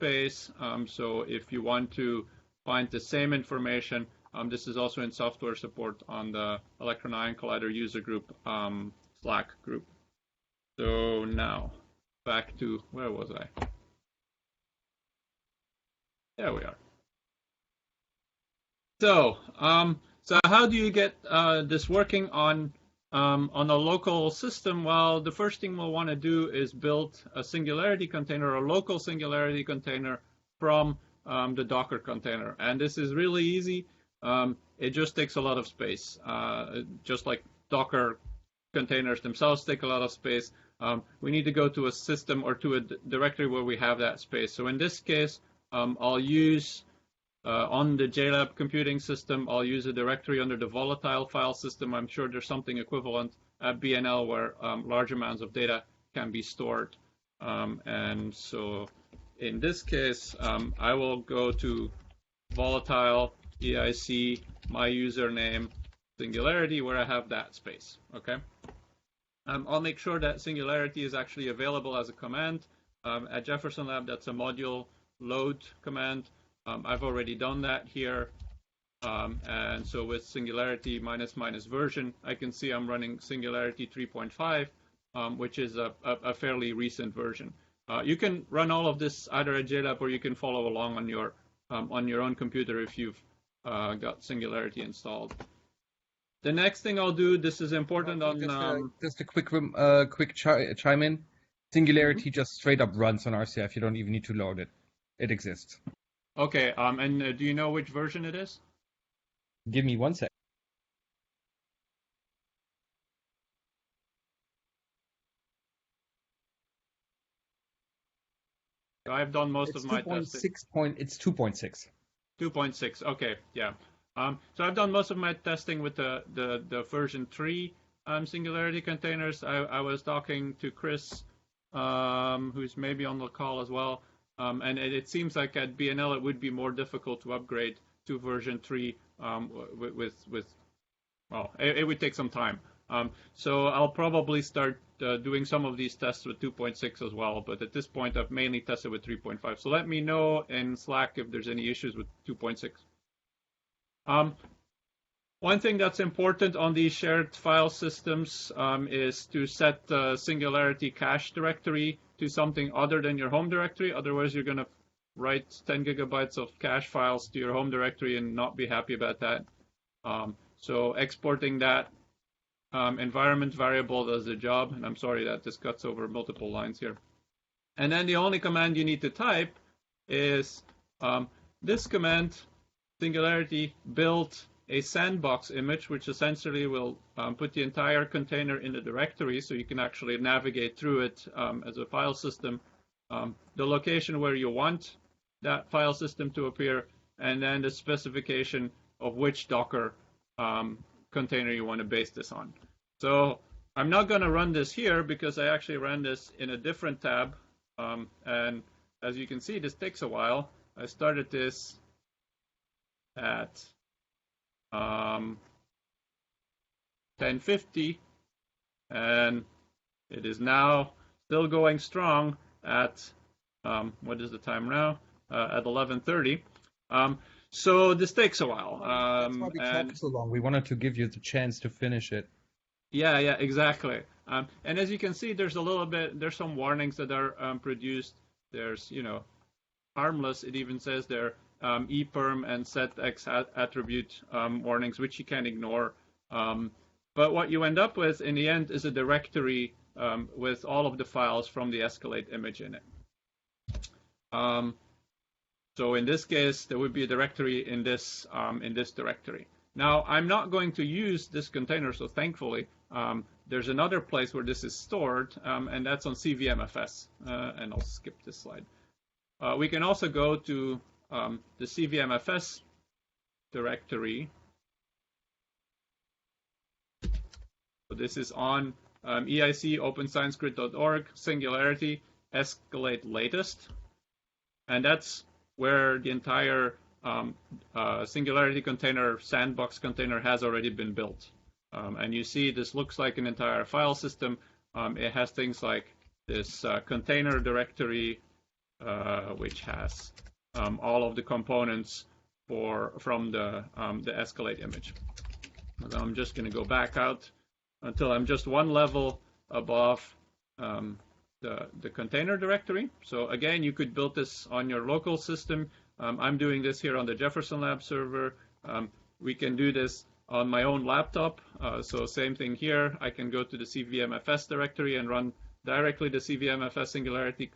space. So if you want to find the same information, this is also in software support on the Electron Ion Collider user group Slack group. So now back to, where was I? There we are. So how do you get this working on a local system? Well, the first thing we'll want to do is build a Singularity container, a local Singularity container from the Docker container. And this is really easy. It just takes a lot of space, just like Docker containers themselves take a lot of space. We need to go to a system or to a directory where we have that space. So in this case, I'll use on the JLab computing system, I'll use a directory under the volatile file system. I'm sure there's something equivalent at BNL where large amounts of data can be stored. And so in this case, I will go to volatile EIC, my username, Singularity, where I have that space, okay? I'll make sure that Singularity is actually available as a command. At Jefferson Lab, that's a module load command. I've already done that here. And so with Singularity -- version, I can see I'm running Singularity 3.5, which is a fairly recent version. You can run all of this either at JLab or you can follow along on your own computer if you've got Singularity installed. The next thing I'll do, this is important just a quick chime in. Singularity just straight up runs on RCF. You don't even need to load it. It exists. Okay, and do you know which version it is? Give me 1 sec. I've done most of my testing. It's 2.6. 2.6. Okay, yeah. So I've done most of my testing with the version 3 Singularity containers. I was talking to Chris, who's maybe on the call as well, and it seems like at BNL it would be more difficult to upgrade to version 3 well, it would take some time. So I'll probably start doing some of these tests with 2.6 as well, but at this point I've mainly tested with 3.5. So let me know in Slack if there's any issues with 2.6. One thing that's important on these shared file systems is to set the Singularity cache directory to something other than your home directory. Otherwise, you're going to write 10 gigabytes of cache files to your home directory and not be happy about that. So exporting that environment variable does the job. And I'm sorry that this cuts over multiple lines here. And then the only command you need to type is this command, Singularity build a sandbox image, which essentially will put the entire container in the directory so you can actually navigate through it as a file system, the location where you want that file system to appear, and then the specification of which Docker container you want to base this on. So I'm not going to run this here because I actually ran this in a different tab. And as you can see, this takes a while. I started this at 10:50, and it is now still going strong at, what is the time now? At 11:30. So this takes a while. That's why we talked so long. We wanted to give you the chance to finish it. Yeah, exactly. And as you can see, there's some warnings that are produced. There's, harmless. It even says there eperm and setx attribute warnings, which you can ignore. But what you end up with in the end is a directory with all of the files from the Escalate image in it. So in this case, there would be a directory in this directory. Now, I'm not going to use this container, so thankfully, there's another place where this is stored, and that's on CVMFS. And I'll skip this slide. We can also go to the CVMFS directory. So this is on EIC OpenScienceGrid.org, Singularity, Escalate Latest. And that's where the entire Singularity container, sandbox container has already been built. And you see this looks like an entire file system. It has things like this container directory, which has all of the components from the Escalate image. So I'm just going to go back out until I'm just one level above the container directory. So again, you could build this on your local system. I'm doing this here on the Jefferson Lab server. We can do this on my own laptop. So same thing here. I can go to the CVMFS directory and run directly the CVMFS Singularity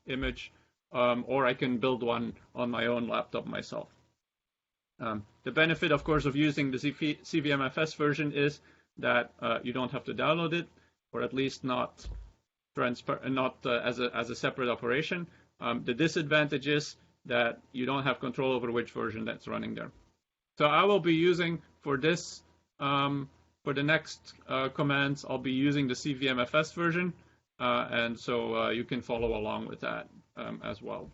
image, or I can build one on my own laptop myself. The benefit, of course, of using the CVMFS version is that you don't have to download it, or at least not as a separate operation. The disadvantage is that you don't have control over which version that's running there. So I will be using for this, for the next commands, I'll be using the CVMFS version, and so you can follow along with that as well.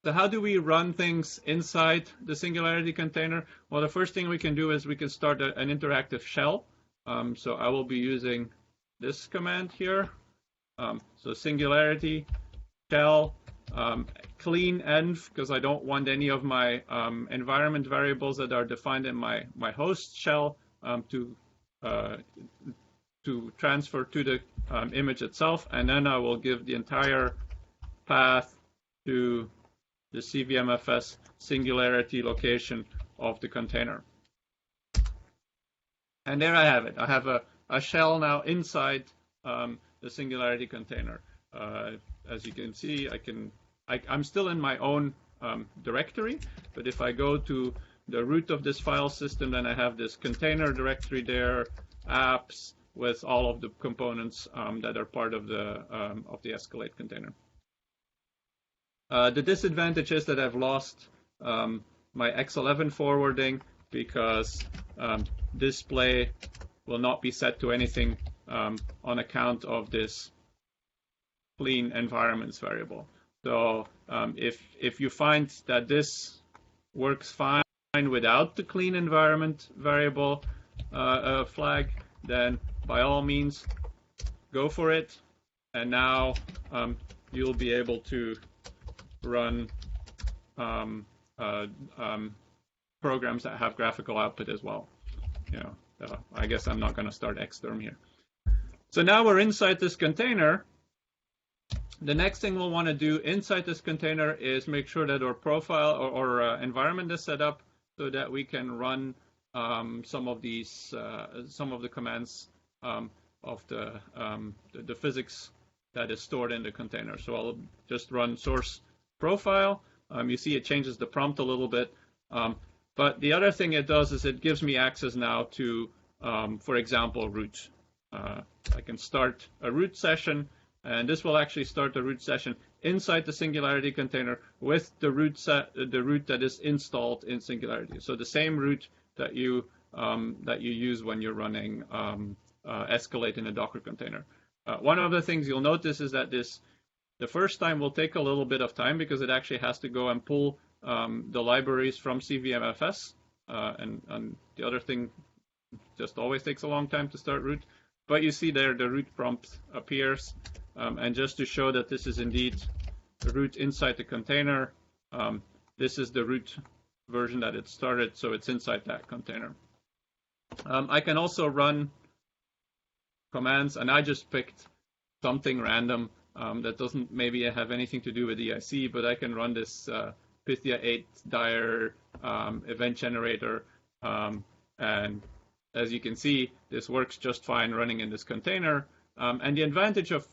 So how do we run things inside the Singularity container? Well, the first thing we can do is we can start an interactive shell. So I will be using this command here. So Singularity shell clean env, because I don't want any of my environment variables that are defined in my host shell to transfer to the image itself, and then I will give the entire path to the CVMFS Singularity location of the container. And there I have it. I have a shell now inside the Singularity container. As you can see, I'm still in my own directory, but if I go to the root of this file system, then I have this container directory there, apps, with all of the components that are part of the Escalate container. The disadvantage is that I've lost my X11 forwarding because display will not be set to anything on account of this clean environments variable. So if you find that this works fine without the clean environment variable flag, then by all means go for it. And now you'll be able to run programs that have graphical output as well. I guess I'm not going to start Xterm here. So now we're inside this container, The next thing we'll want to do inside this container is make sure that our profile or environment is set up so that we can run some of the commands of the physics that is stored in the container. So I'll just run source profile. You see it changes the prompt a little bit. But the other thing it does is it gives me access now to, for example, root. I can start a root session, and this will actually start the root session inside the Singularity container with the root that is installed in Singularity. So the same root that you use when you're running Escalate in a Docker container. One of the things you'll notice is that the first time will take a little bit of time because it actually has to go and pull the libraries from CVMFS, and the other thing just always takes a long time to start root. But you see there the root prompt appears, and just to show that this is indeed the root inside the container, this is the root version that it started, so it's inside that container. I can also run commands, and I just picked something random that doesn't maybe have anything to do with EIC, but I can run this Pythia 8 dir event generator, and as you can see, this works just fine running in this container. And the advantage of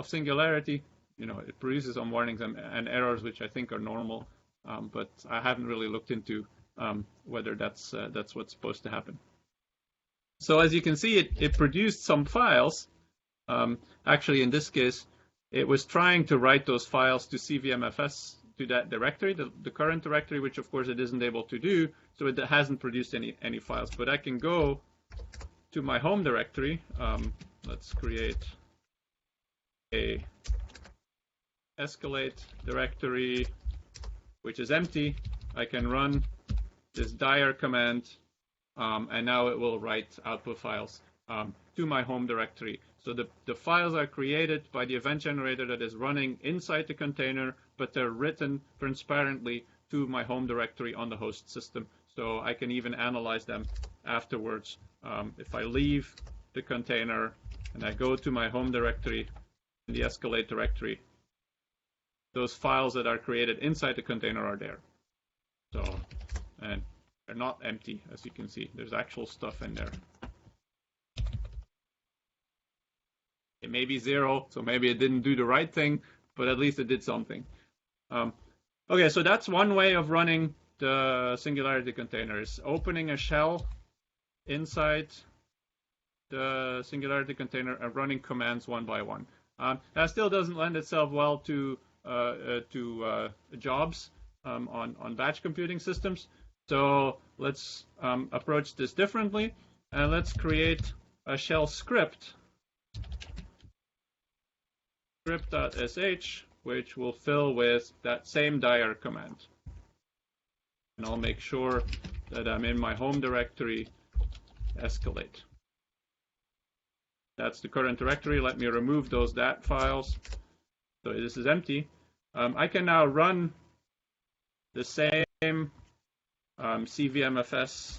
Singularity, it produces some warnings and errors, which I think are normal, but I haven't really looked into whether that's what's supposed to happen. So as you can see, it produced some files. Actually, in this case, it was trying to write those files to CVMFS, to that directory, the current directory, which of course it isn't able to do, so it hasn't produced any files. But I can go to my home directory. Let's create a Escalate directory, which is empty. I can run this dir command, and now it will write output files to my home directory. So the files are created by the event generator that is running inside the container, but they're written transparently to my home directory on the host system. So I can even analyze them afterwards. If I leave the container and I go to my home directory, in the Escalate directory, those files that are created inside the container are there. So, and they're not empty, as you can see. There's actual stuff in there. It may be 0, so maybe it didn't do the right thing, but at least it did something. Okay, so that's one way of running the Singularity containers, opening a shell inside the Singularity container and running commands one by one. That still doesn't lend itself well to jobs on batch computing systems. So let's approach this differently, and let's create a shell script, script.sh, which will fill with that same dir command. And I'll make sure that I'm in my home directory, Escalate. That's the current directory. Let me remove those dat files. So this is empty. I can now run the same CVMFS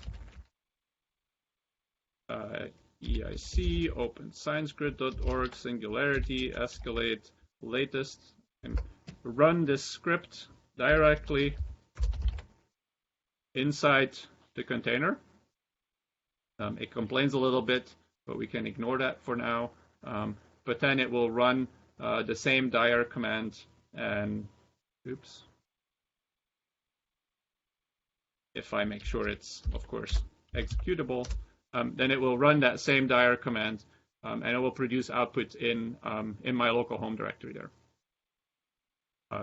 EIC, open sciencegrid.org, Singularity, Escalate, latest, and run this script directly inside the container. It complains a little bit, but we can ignore that for now. But then it will run the same dir command, and oops, if I make sure it's, of course, executable, then it will run that same dir command, and it will produce output in my local home directory there.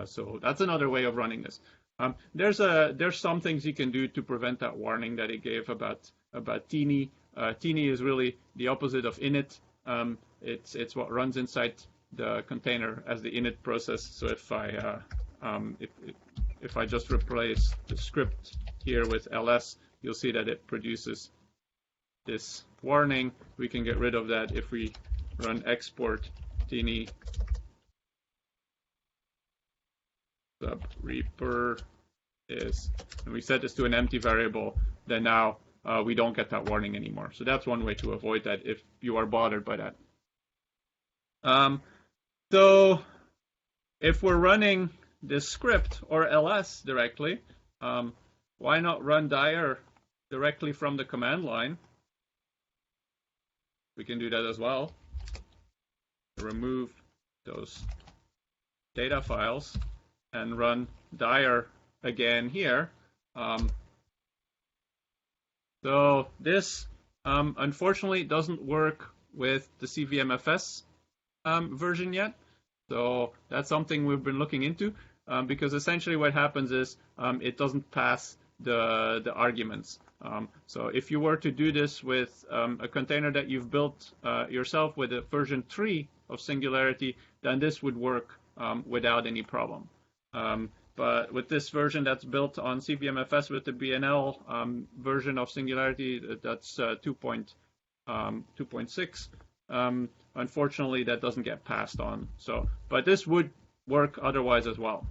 So that's another way of running this. There's some things you can do to prevent that warning that it gave about teeny. Teeny is really the opposite of init. It's what runs inside the container as the init process. So if I just replace the script here with ls, you'll see that it produces this warning. We can get rid of that if we run export teeny sub reaper is, and we set this to an empty variable, then now we don't get that warning anymore. So that's one way to avoid that if you are bothered by that. So if we're running this script or ls directly, why not run dir directly from the command line? We can do that as well. Remove those data files and run dir again here. So this unfortunately doesn't work with the CVMFS version yet. So that's something we've been looking into, because essentially what happens is it doesn't pass the arguments. So if you were to do this with a container that you've built yourself with a version 3 of Singularity, then this would work without any problem. But with this version that's built on CVMFS with the BNL version of Singularity, that's 2.6. Unfortunately, that doesn't get passed on. So, but this would work otherwise as well.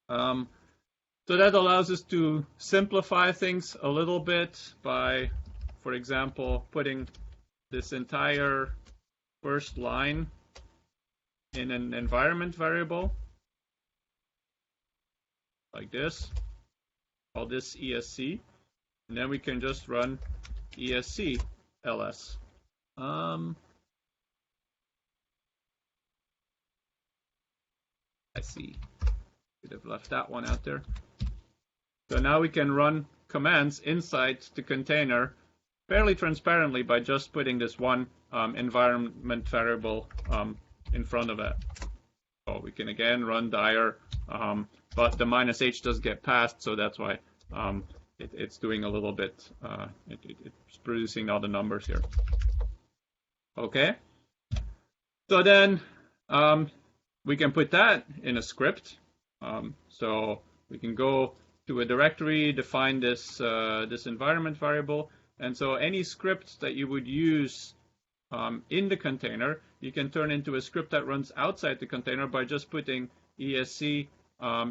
So that allows us to simplify things a little bit by, for example, putting this entire first line in an environment variable like this. Call this ESC, and then we can just run ESC ls. I see. Could have left that one out there. So now we can run commands inside the container fairly transparently by just putting this one environment variable in front of it. So we can again run dir, but the -h does get passed, so that's why it's doing a little bit, it's producing all the numbers here. Okay, so then we can put that in a script. So we can go to a directory, define this this environment variable, and so any script that you would use in the container, you can turn into a script that runs outside the container by just putting ESC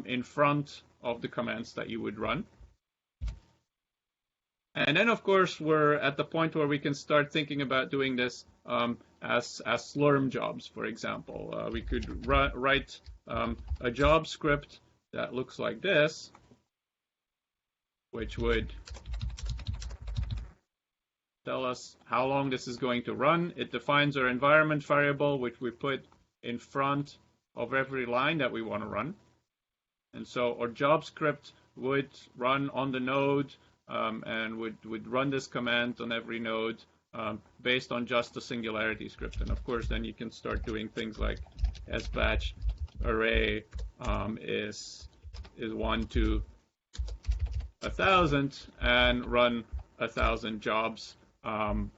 in front of the commands that you would run. And then, of course, we're at the point where we can start thinking about doing this as Slurm jobs, for example. We could write a job script that looks like this, which would tell us how long this is going to run. It defines our environment variable, which we put in front of every line that we want to run. And so our job script would run on the node and would run this command on every node based on just the Singularity script. And of course, then you can start doing things like sbatch array is 1 to 1,000 and run 1,000 jobs on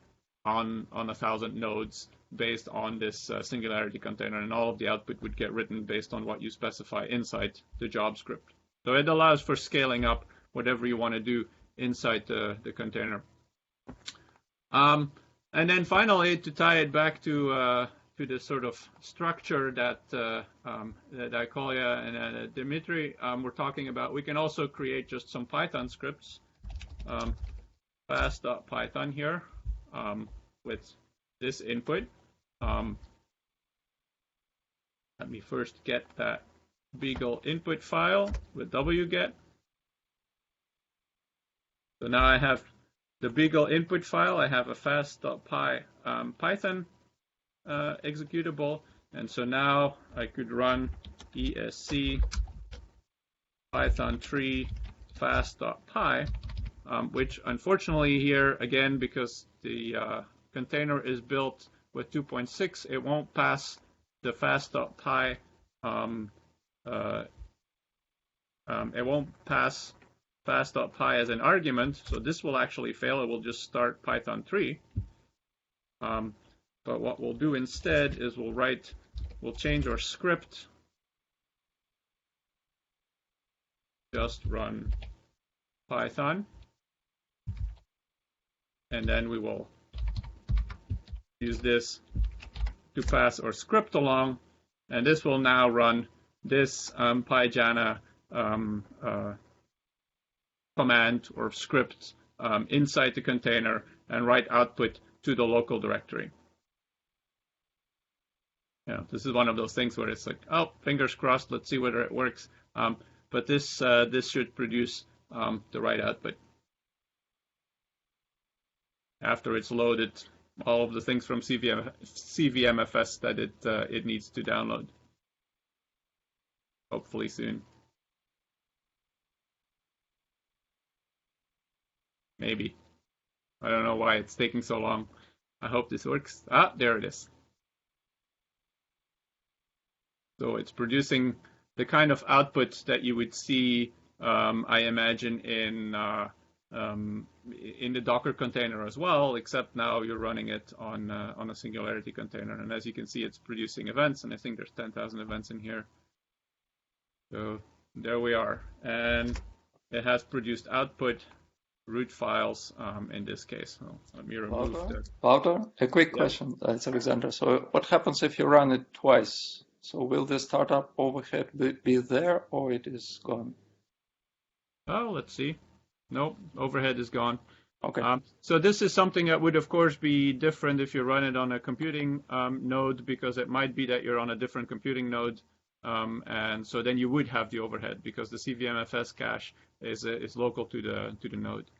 1,000 nodes based on this Singularity container, and all of the output would get written based on what you specify inside the job script. So it allows for scaling up whatever you want to do inside the container. And then finally, to tie it back to the sort of structure that Kolya and Dimitri were talking about, we can also create just some Python scripts, fast.python here, with this input. Let me first get that Beagle input file with wget. So now I have the Beagle input file. I have a fast.py Python executable, and so now I could run esc python3 fast.py, which unfortunately here, again, because the container is built with 2.6, it won't pass the fast.py. It won't pass fast.py as an argument, so this will actually fail. It will just start Python 3. But what we'll do instead is we'll change our script. Just run Python, and then we will use this to pass our script along, and this will now run this pyjana command or script inside the container and write output to the local directory. this is one of those things where it's like, oh, fingers crossed, let's see whether it works. But this should produce the right output after it's loaded all of the things from CVMFS that it needs to download. Hopefully soon. Maybe. I don't know why it's taking so long. I hope this works. Ah, there it is. So it's producing the kind of output that you would see, I imagine, in the Docker container as well, except now you're running it on a Singularity container. And as you can see, it's producing events, and I think there's 10,000 events in here. So there we are. And it has produced output root files in this case. So let me remove that. Wouter, a quick question. It's Alexander. So what happens if you run it twice? So will the startup overhead be there, or it is gone? Oh, let's see. Nope, overhead is gone. Okay. So this is something that would, of course, be different if you run it on a computing node, because it might be that you're on a different computing node. And so then you would have the overhead because the CVMFS cache is local to the node.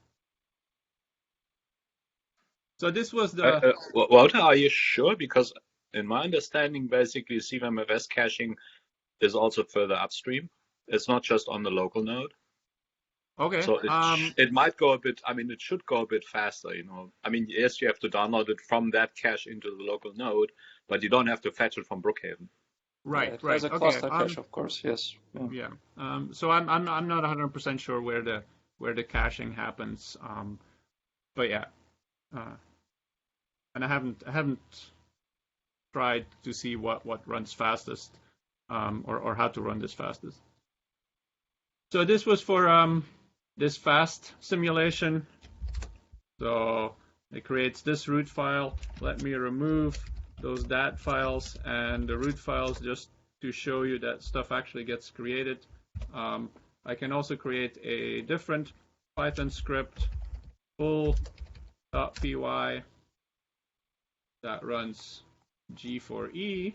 So this was the... Wouter, are you sure? Because in my understanding, basically, CVMFS caching is also further upstream. It's not just on the local node. Okay. So it might go a bit, I mean, it should go a bit faster, you know. I mean, yes, you have to download it from that cache into the local node, but you don't have to fetch it from Brookhaven. Right, right. As a cluster cache, of course, yes. Yeah. So I'm not 100% sure where the caching happens. But yeah. And I haven't tried to see what runs fastest, or how to run this fastest. So this was for this fast simulation. So it creates this root file. Let me remove those dat files and the root files just to show you that stuff actually gets created. I can also create a different Python script, full.py, that runs G4E,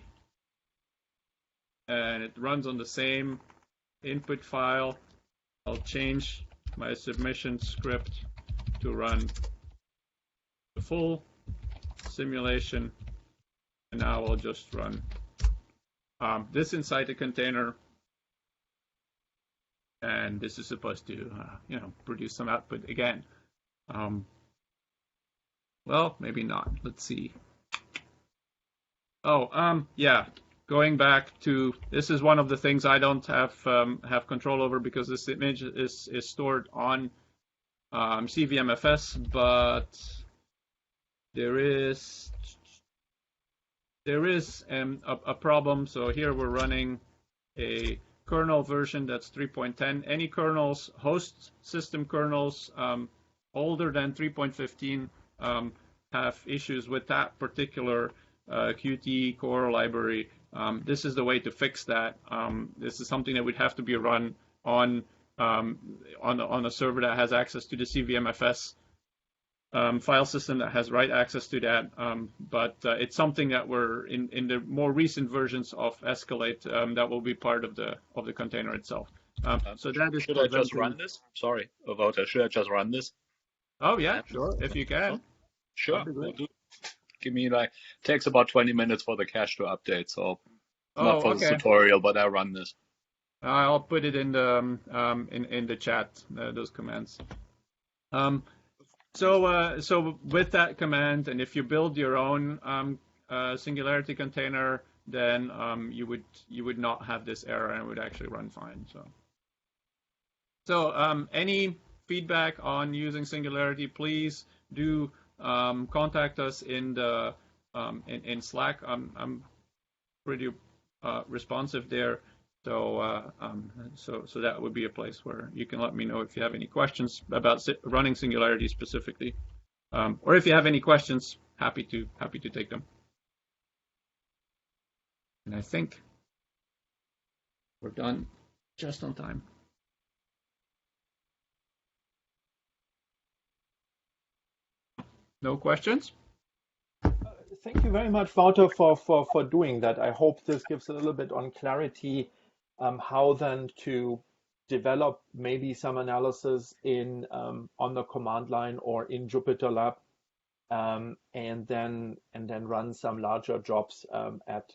and it runs on the same input file. I'll change my submission script to run the full simulation, and now I'll just run this inside the container, and this is supposed to produce some output again. Well, maybe not. Let's see. Oh, yeah. Going back to, this is one of the things I don't have control over because this image is stored on CVMFS, but there is a problem. So here we're running a kernel version that's 3.10. Any kernels, host system kernels older than 3.15 have issues with that particular Qt core library. This is the way to fix that. This is something that would have to be run on a server that has access to the CVMFS file system that has write access to that. But it's something that we're in the more recent versions of Escalate that will be part of the container itself. So that is. Should I just run this? Sorry, Wouter. Should I just run this? Oh yeah, sure. If you can. Sure. We'll do. Give me takes about 20 minutes for the cache to update, so not for the tutorial, but I run this. I'll put it in the in the chat, those commands. So with that command, and if you build your own Singularity container, then you would not have this error and it would actually run fine. So any feedback on using Singularity, please do contact us in the in Slack. I'm pretty responsive there, so so that would be a place where you can let me know if you have any questions about running Singularity specifically, or if you have any questions, happy to take them. And I think we're done just on time. No questions? thank you very much, Wouter, for doing that. I hope this gives a little bit on clarity how then to develop maybe some analysis in on the command line or in Jupyter Lab, and then run some larger jobs at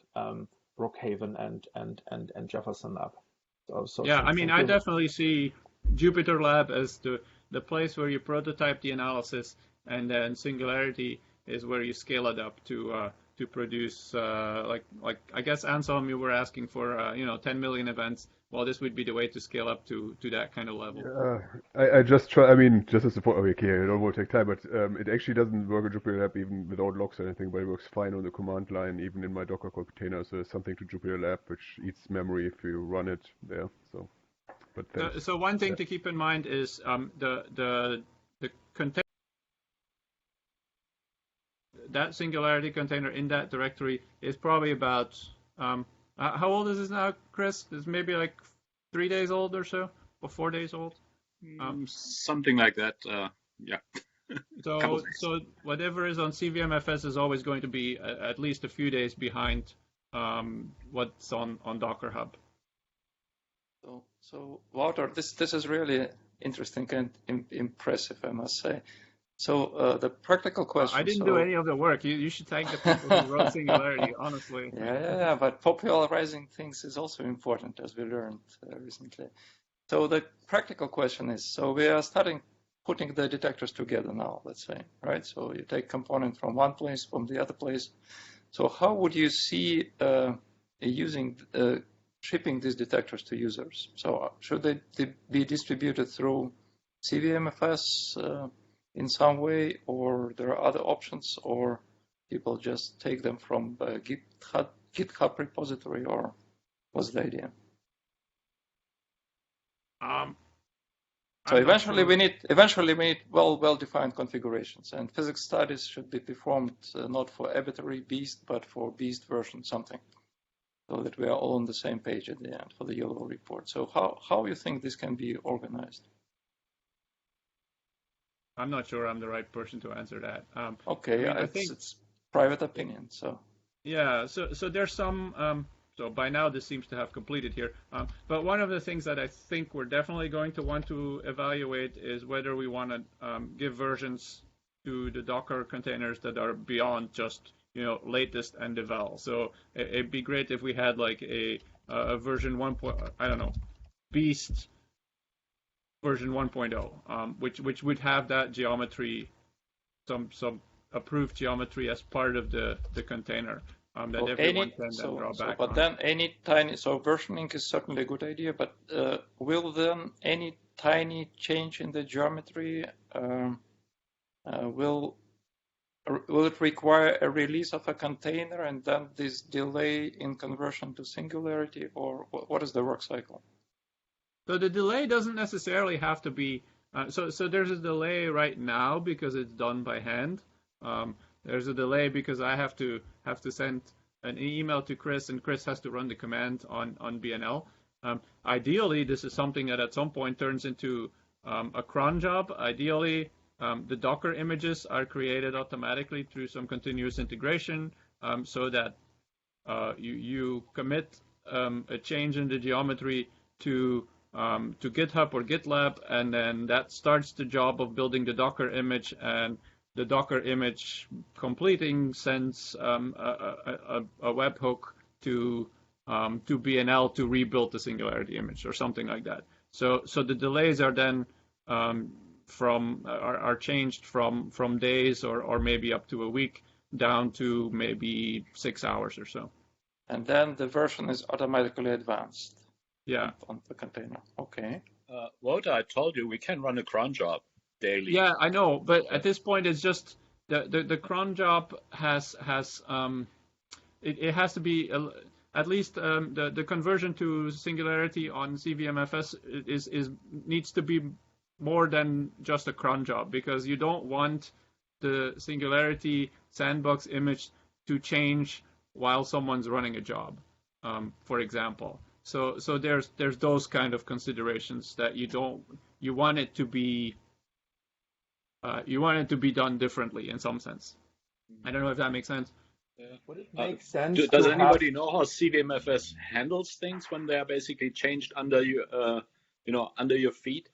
Brookhaven and Jefferson Lab. So Yeah, I mean, I thank you. definitely see Jupyter Lab as the place where you prototype the analysis, and then Singularity is where you scale it up to produce like I guess Anselm, you were asking for 10 million events. Well, this would be the way to scale up to that kind of level. I just try. I mean, just as a point. Okay, it all will take time, but it actually doesn't work in Jupyter Lab even without logs or anything. But it works fine on the command line, even in my Docker container. So there's something to Jupyter Lab which eats memory if you run it there. So, but thanks. So one thing to keep in mind is the container, that Singularity container in that directory is probably about how old is this now, Chris? It's maybe like 3 days old or so, or 4 days old. Something like that. Yeah. So whatever is on CVMFS is always going to be at least a few days behind what's on Docker Hub. So Wouter, this is really interesting and impressive, I must say. So the practical question. I didn't do any of the work. You should thank the people who wrote Singularity, honestly. Yeah, but popularizing things is also important, as we learned recently. So the practical question is, so we are starting putting the detectors together now, let's say, right? So you take component from one place, from the other place. So how would you see shipping these detectors to users? So should they be distributed through CVMFS in some way, or there are other options, or people just take them from GitHub repository, or what's the idea? So eventually we need well-defined configurations, and physics studies should be performed not for arbitrary beast, but for beast version something, so that we are all on the same page at the end for the yellow report. So how you think this can be organized? I'm not sure I'm the right person to answer that. Okay, I think it's private opinion. So yeah, so there's some. So by now this seems to have completed here. But one of the things that I think we're definitely going to want to evaluate is whether we want to give versions to the Docker containers that are beyond just latest and devel. So it'd be great if we had like a version 1. I don't know, Beast version 1.0, which would have that geometry, some approved geometry as part of the container that everyone can then draw back but on. Then any tiny, so versioning is certainly a good idea, but will then any tiny change in the geometry will it require a release of a container and then this delay in conversion to Singularity, or what is the work cycle? So the delay doesn't necessarily have to be. So there's a delay right now because it's done by hand. There's a delay because I have to send an email to Chris, and Chris has to run the command on BNL. Ideally, this is something that at some point turns into a cron job. Ideally, the Docker images are created automatically through some continuous integration, so that you commit a change in the geometry to GitHub or GitLab, and then that starts the job of building the Docker image, and the Docker image completing sends a webhook to BNL to rebuild the Singularity image or something like that. So the delays are then are changed from days or maybe up to a week down to maybe 6 hours or so. And then the version is automatically advanced. Yeah. On the container. Okay. Wouter, I told you we can run a cron job daily. Yeah, I know, but at this point it's just the cron job has it has to be at least the conversion to Singularity on CVMFS is needs to be more than just a cron job, because you don't want the Singularity sandbox image to change while someone's running a job, for example. So there's those kind of considerations that you want it to be done differently in some sense. I don't know if that makes sense. Would it Uh, make sense does to have? anybody know how CVMFS handles things when they are basically changed under under your feet?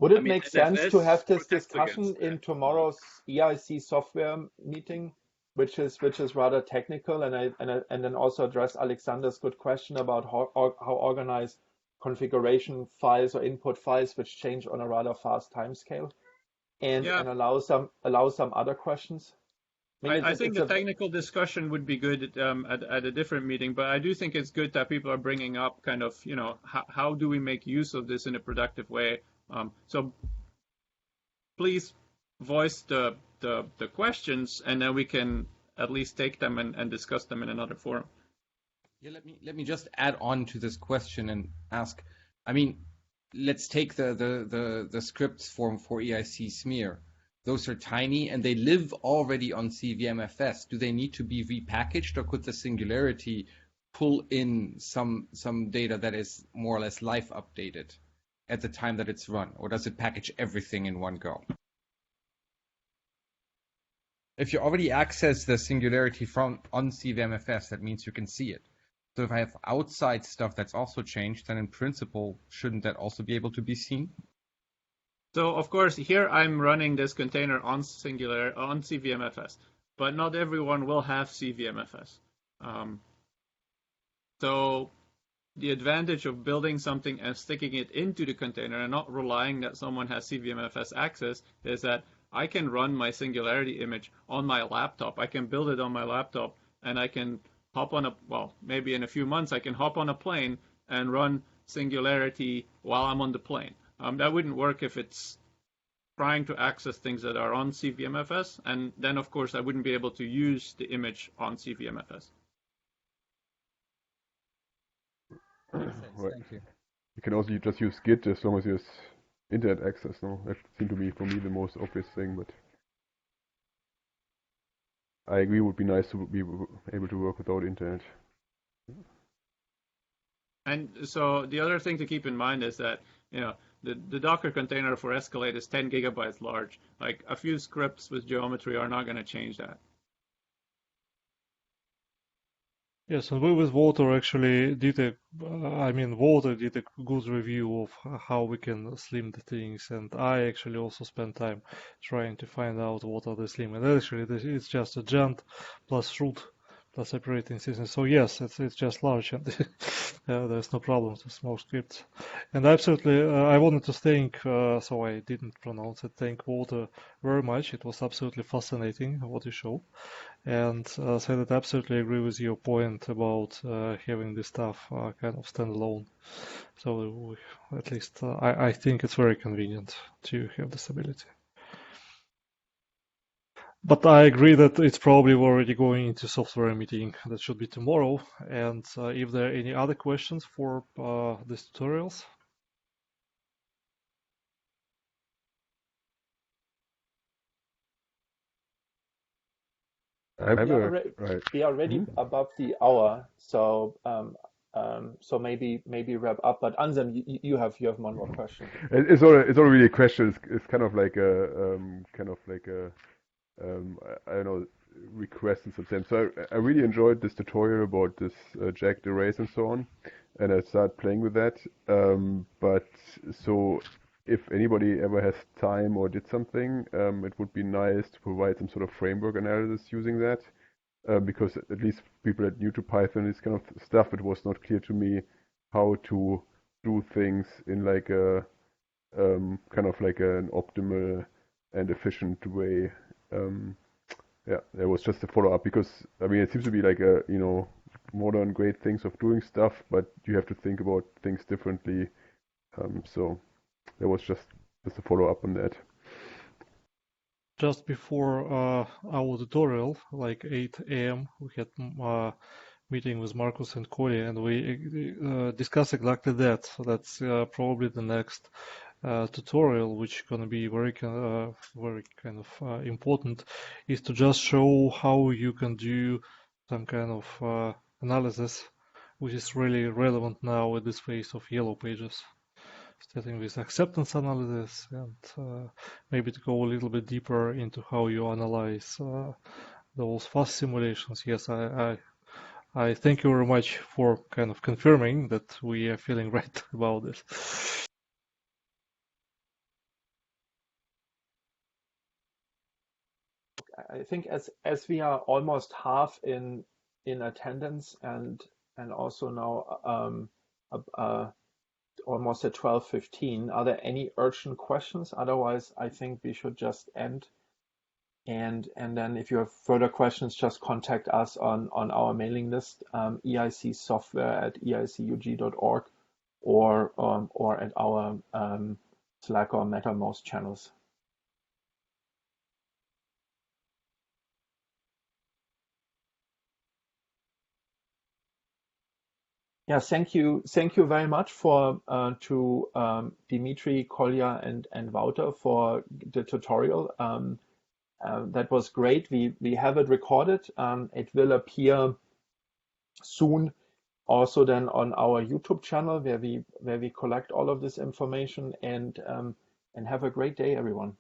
Would I it mean, make sense to NFS have this protects discussion against in that. tomorrow's EIC software meeting, which is rather technical, and then also address Alexander's good question about how organize configuration files or input files which change on a rather fast timescale, and Yeah, allow some other questions. I mean, I think it's the a technical discussion would be good at a different meeting, but I do think it's good that people are bringing up kind of, how do we make use of this in a productive way? So please voice the questions, and then we can at least take them and discuss them in another forum. Yeah, let me just add on to this question and ask. I mean, let's take the scripts for EIC smear. Those are tiny and they live already on CVMFS. Do they need to be repackaged, or could the Singularity pull in some data that is more or less life updated at the time that it's run, or does it package everything in one go? If you already access the Singularity on CVMFS, that means you can see it. So if I have outside stuff that's also changed, then in principle, shouldn't that also be able to be seen? So of course, here I'm running this container on CVMFS, but not everyone will have CVMFS. So the advantage of building something and sticking it into the container and not relying that someone has CVMFS access is that I can run my Singularity image on my laptop. I can build it on my laptop, and I can hop on maybe in a few months, I can hop on a plane and run Singularity while I'm on the plane. That wouldn't work if it's trying to access things that are on CVMFS, and then of course I wouldn't be able to use the image on CVMFS. Makes sense. Right. Thank you. You can also just use Git as long as you have internet access. No, that seemed to be for me the most obvious thing, but I agree it would be nice to be able to work without internet. And so the other thing to keep in mind is that, the Docker container for Escalate is 10 gigabytes large. Like a few scripts with geometry are not going to change that. Yes, and we with Walter actually Walter did a good review of how we can slim the things, and I actually also spent time trying to find out what are the slim. And actually, it's just a gent plus root plus operating system. So yes, it's just large, and there's no problems with small scripts. And absolutely, I wanted to thank, so I didn't pronounce it, thank Walter very much. It was absolutely fascinating what you showed. And so that I absolutely agree with your point about having this stuff kind of standalone. So at least I think it's very convenient to have this ability. But I agree that it's probably already going into software meeting. That should be tomorrow. And if there are any other questions for these tutorials. We are already above the hour, so so maybe wrap up. But Anselm, you have one more question. It's not really a question. It's kind of like a I don't know, request in some sense. So I really enjoyed this tutorial about this jagged arrays and so on, and I started playing with that. But so if anybody ever has time or did something, it would be nice to provide some sort of framework analysis using that, because at least people that are new to Python, this kind of stuff, it was not clear to me how to do things in like a kind of like an optimal and efficient way. Yeah, there was just a follow-up because I mean it seems to be like a modern great things of doing stuff, but you have to think about things differently. So there was just a follow-up on that. Just before our tutorial, like 8 a.m., we had meeting with Marcus and Corey, and we discussed exactly that. So that's probably the next tutorial, which is going to be very kind of important, is to just show how you can do some kind of analysis, which is really relevant now at this phase of yellow pages. Starting with acceptance analysis, and maybe to go a little bit deeper into how you analyze those fast simulations. Yes, I thank you very much for kind of confirming that we are feeling right about this. I think as we are almost half in attendance and also now almost at 12:15, are there any urgent questions? Otherwise, I think we should just end. And then if you have further questions, just contact us on our mailing list, eicsoftware@eicug.org, or at our Slack or Mattermost channels. Yeah, thank you very much to Dimitri, Kolya, and Wouter for the tutorial. That was great. We have it recorded. It will appear soon also then on our YouTube channel where we collect all of this information, and have a great day, everyone.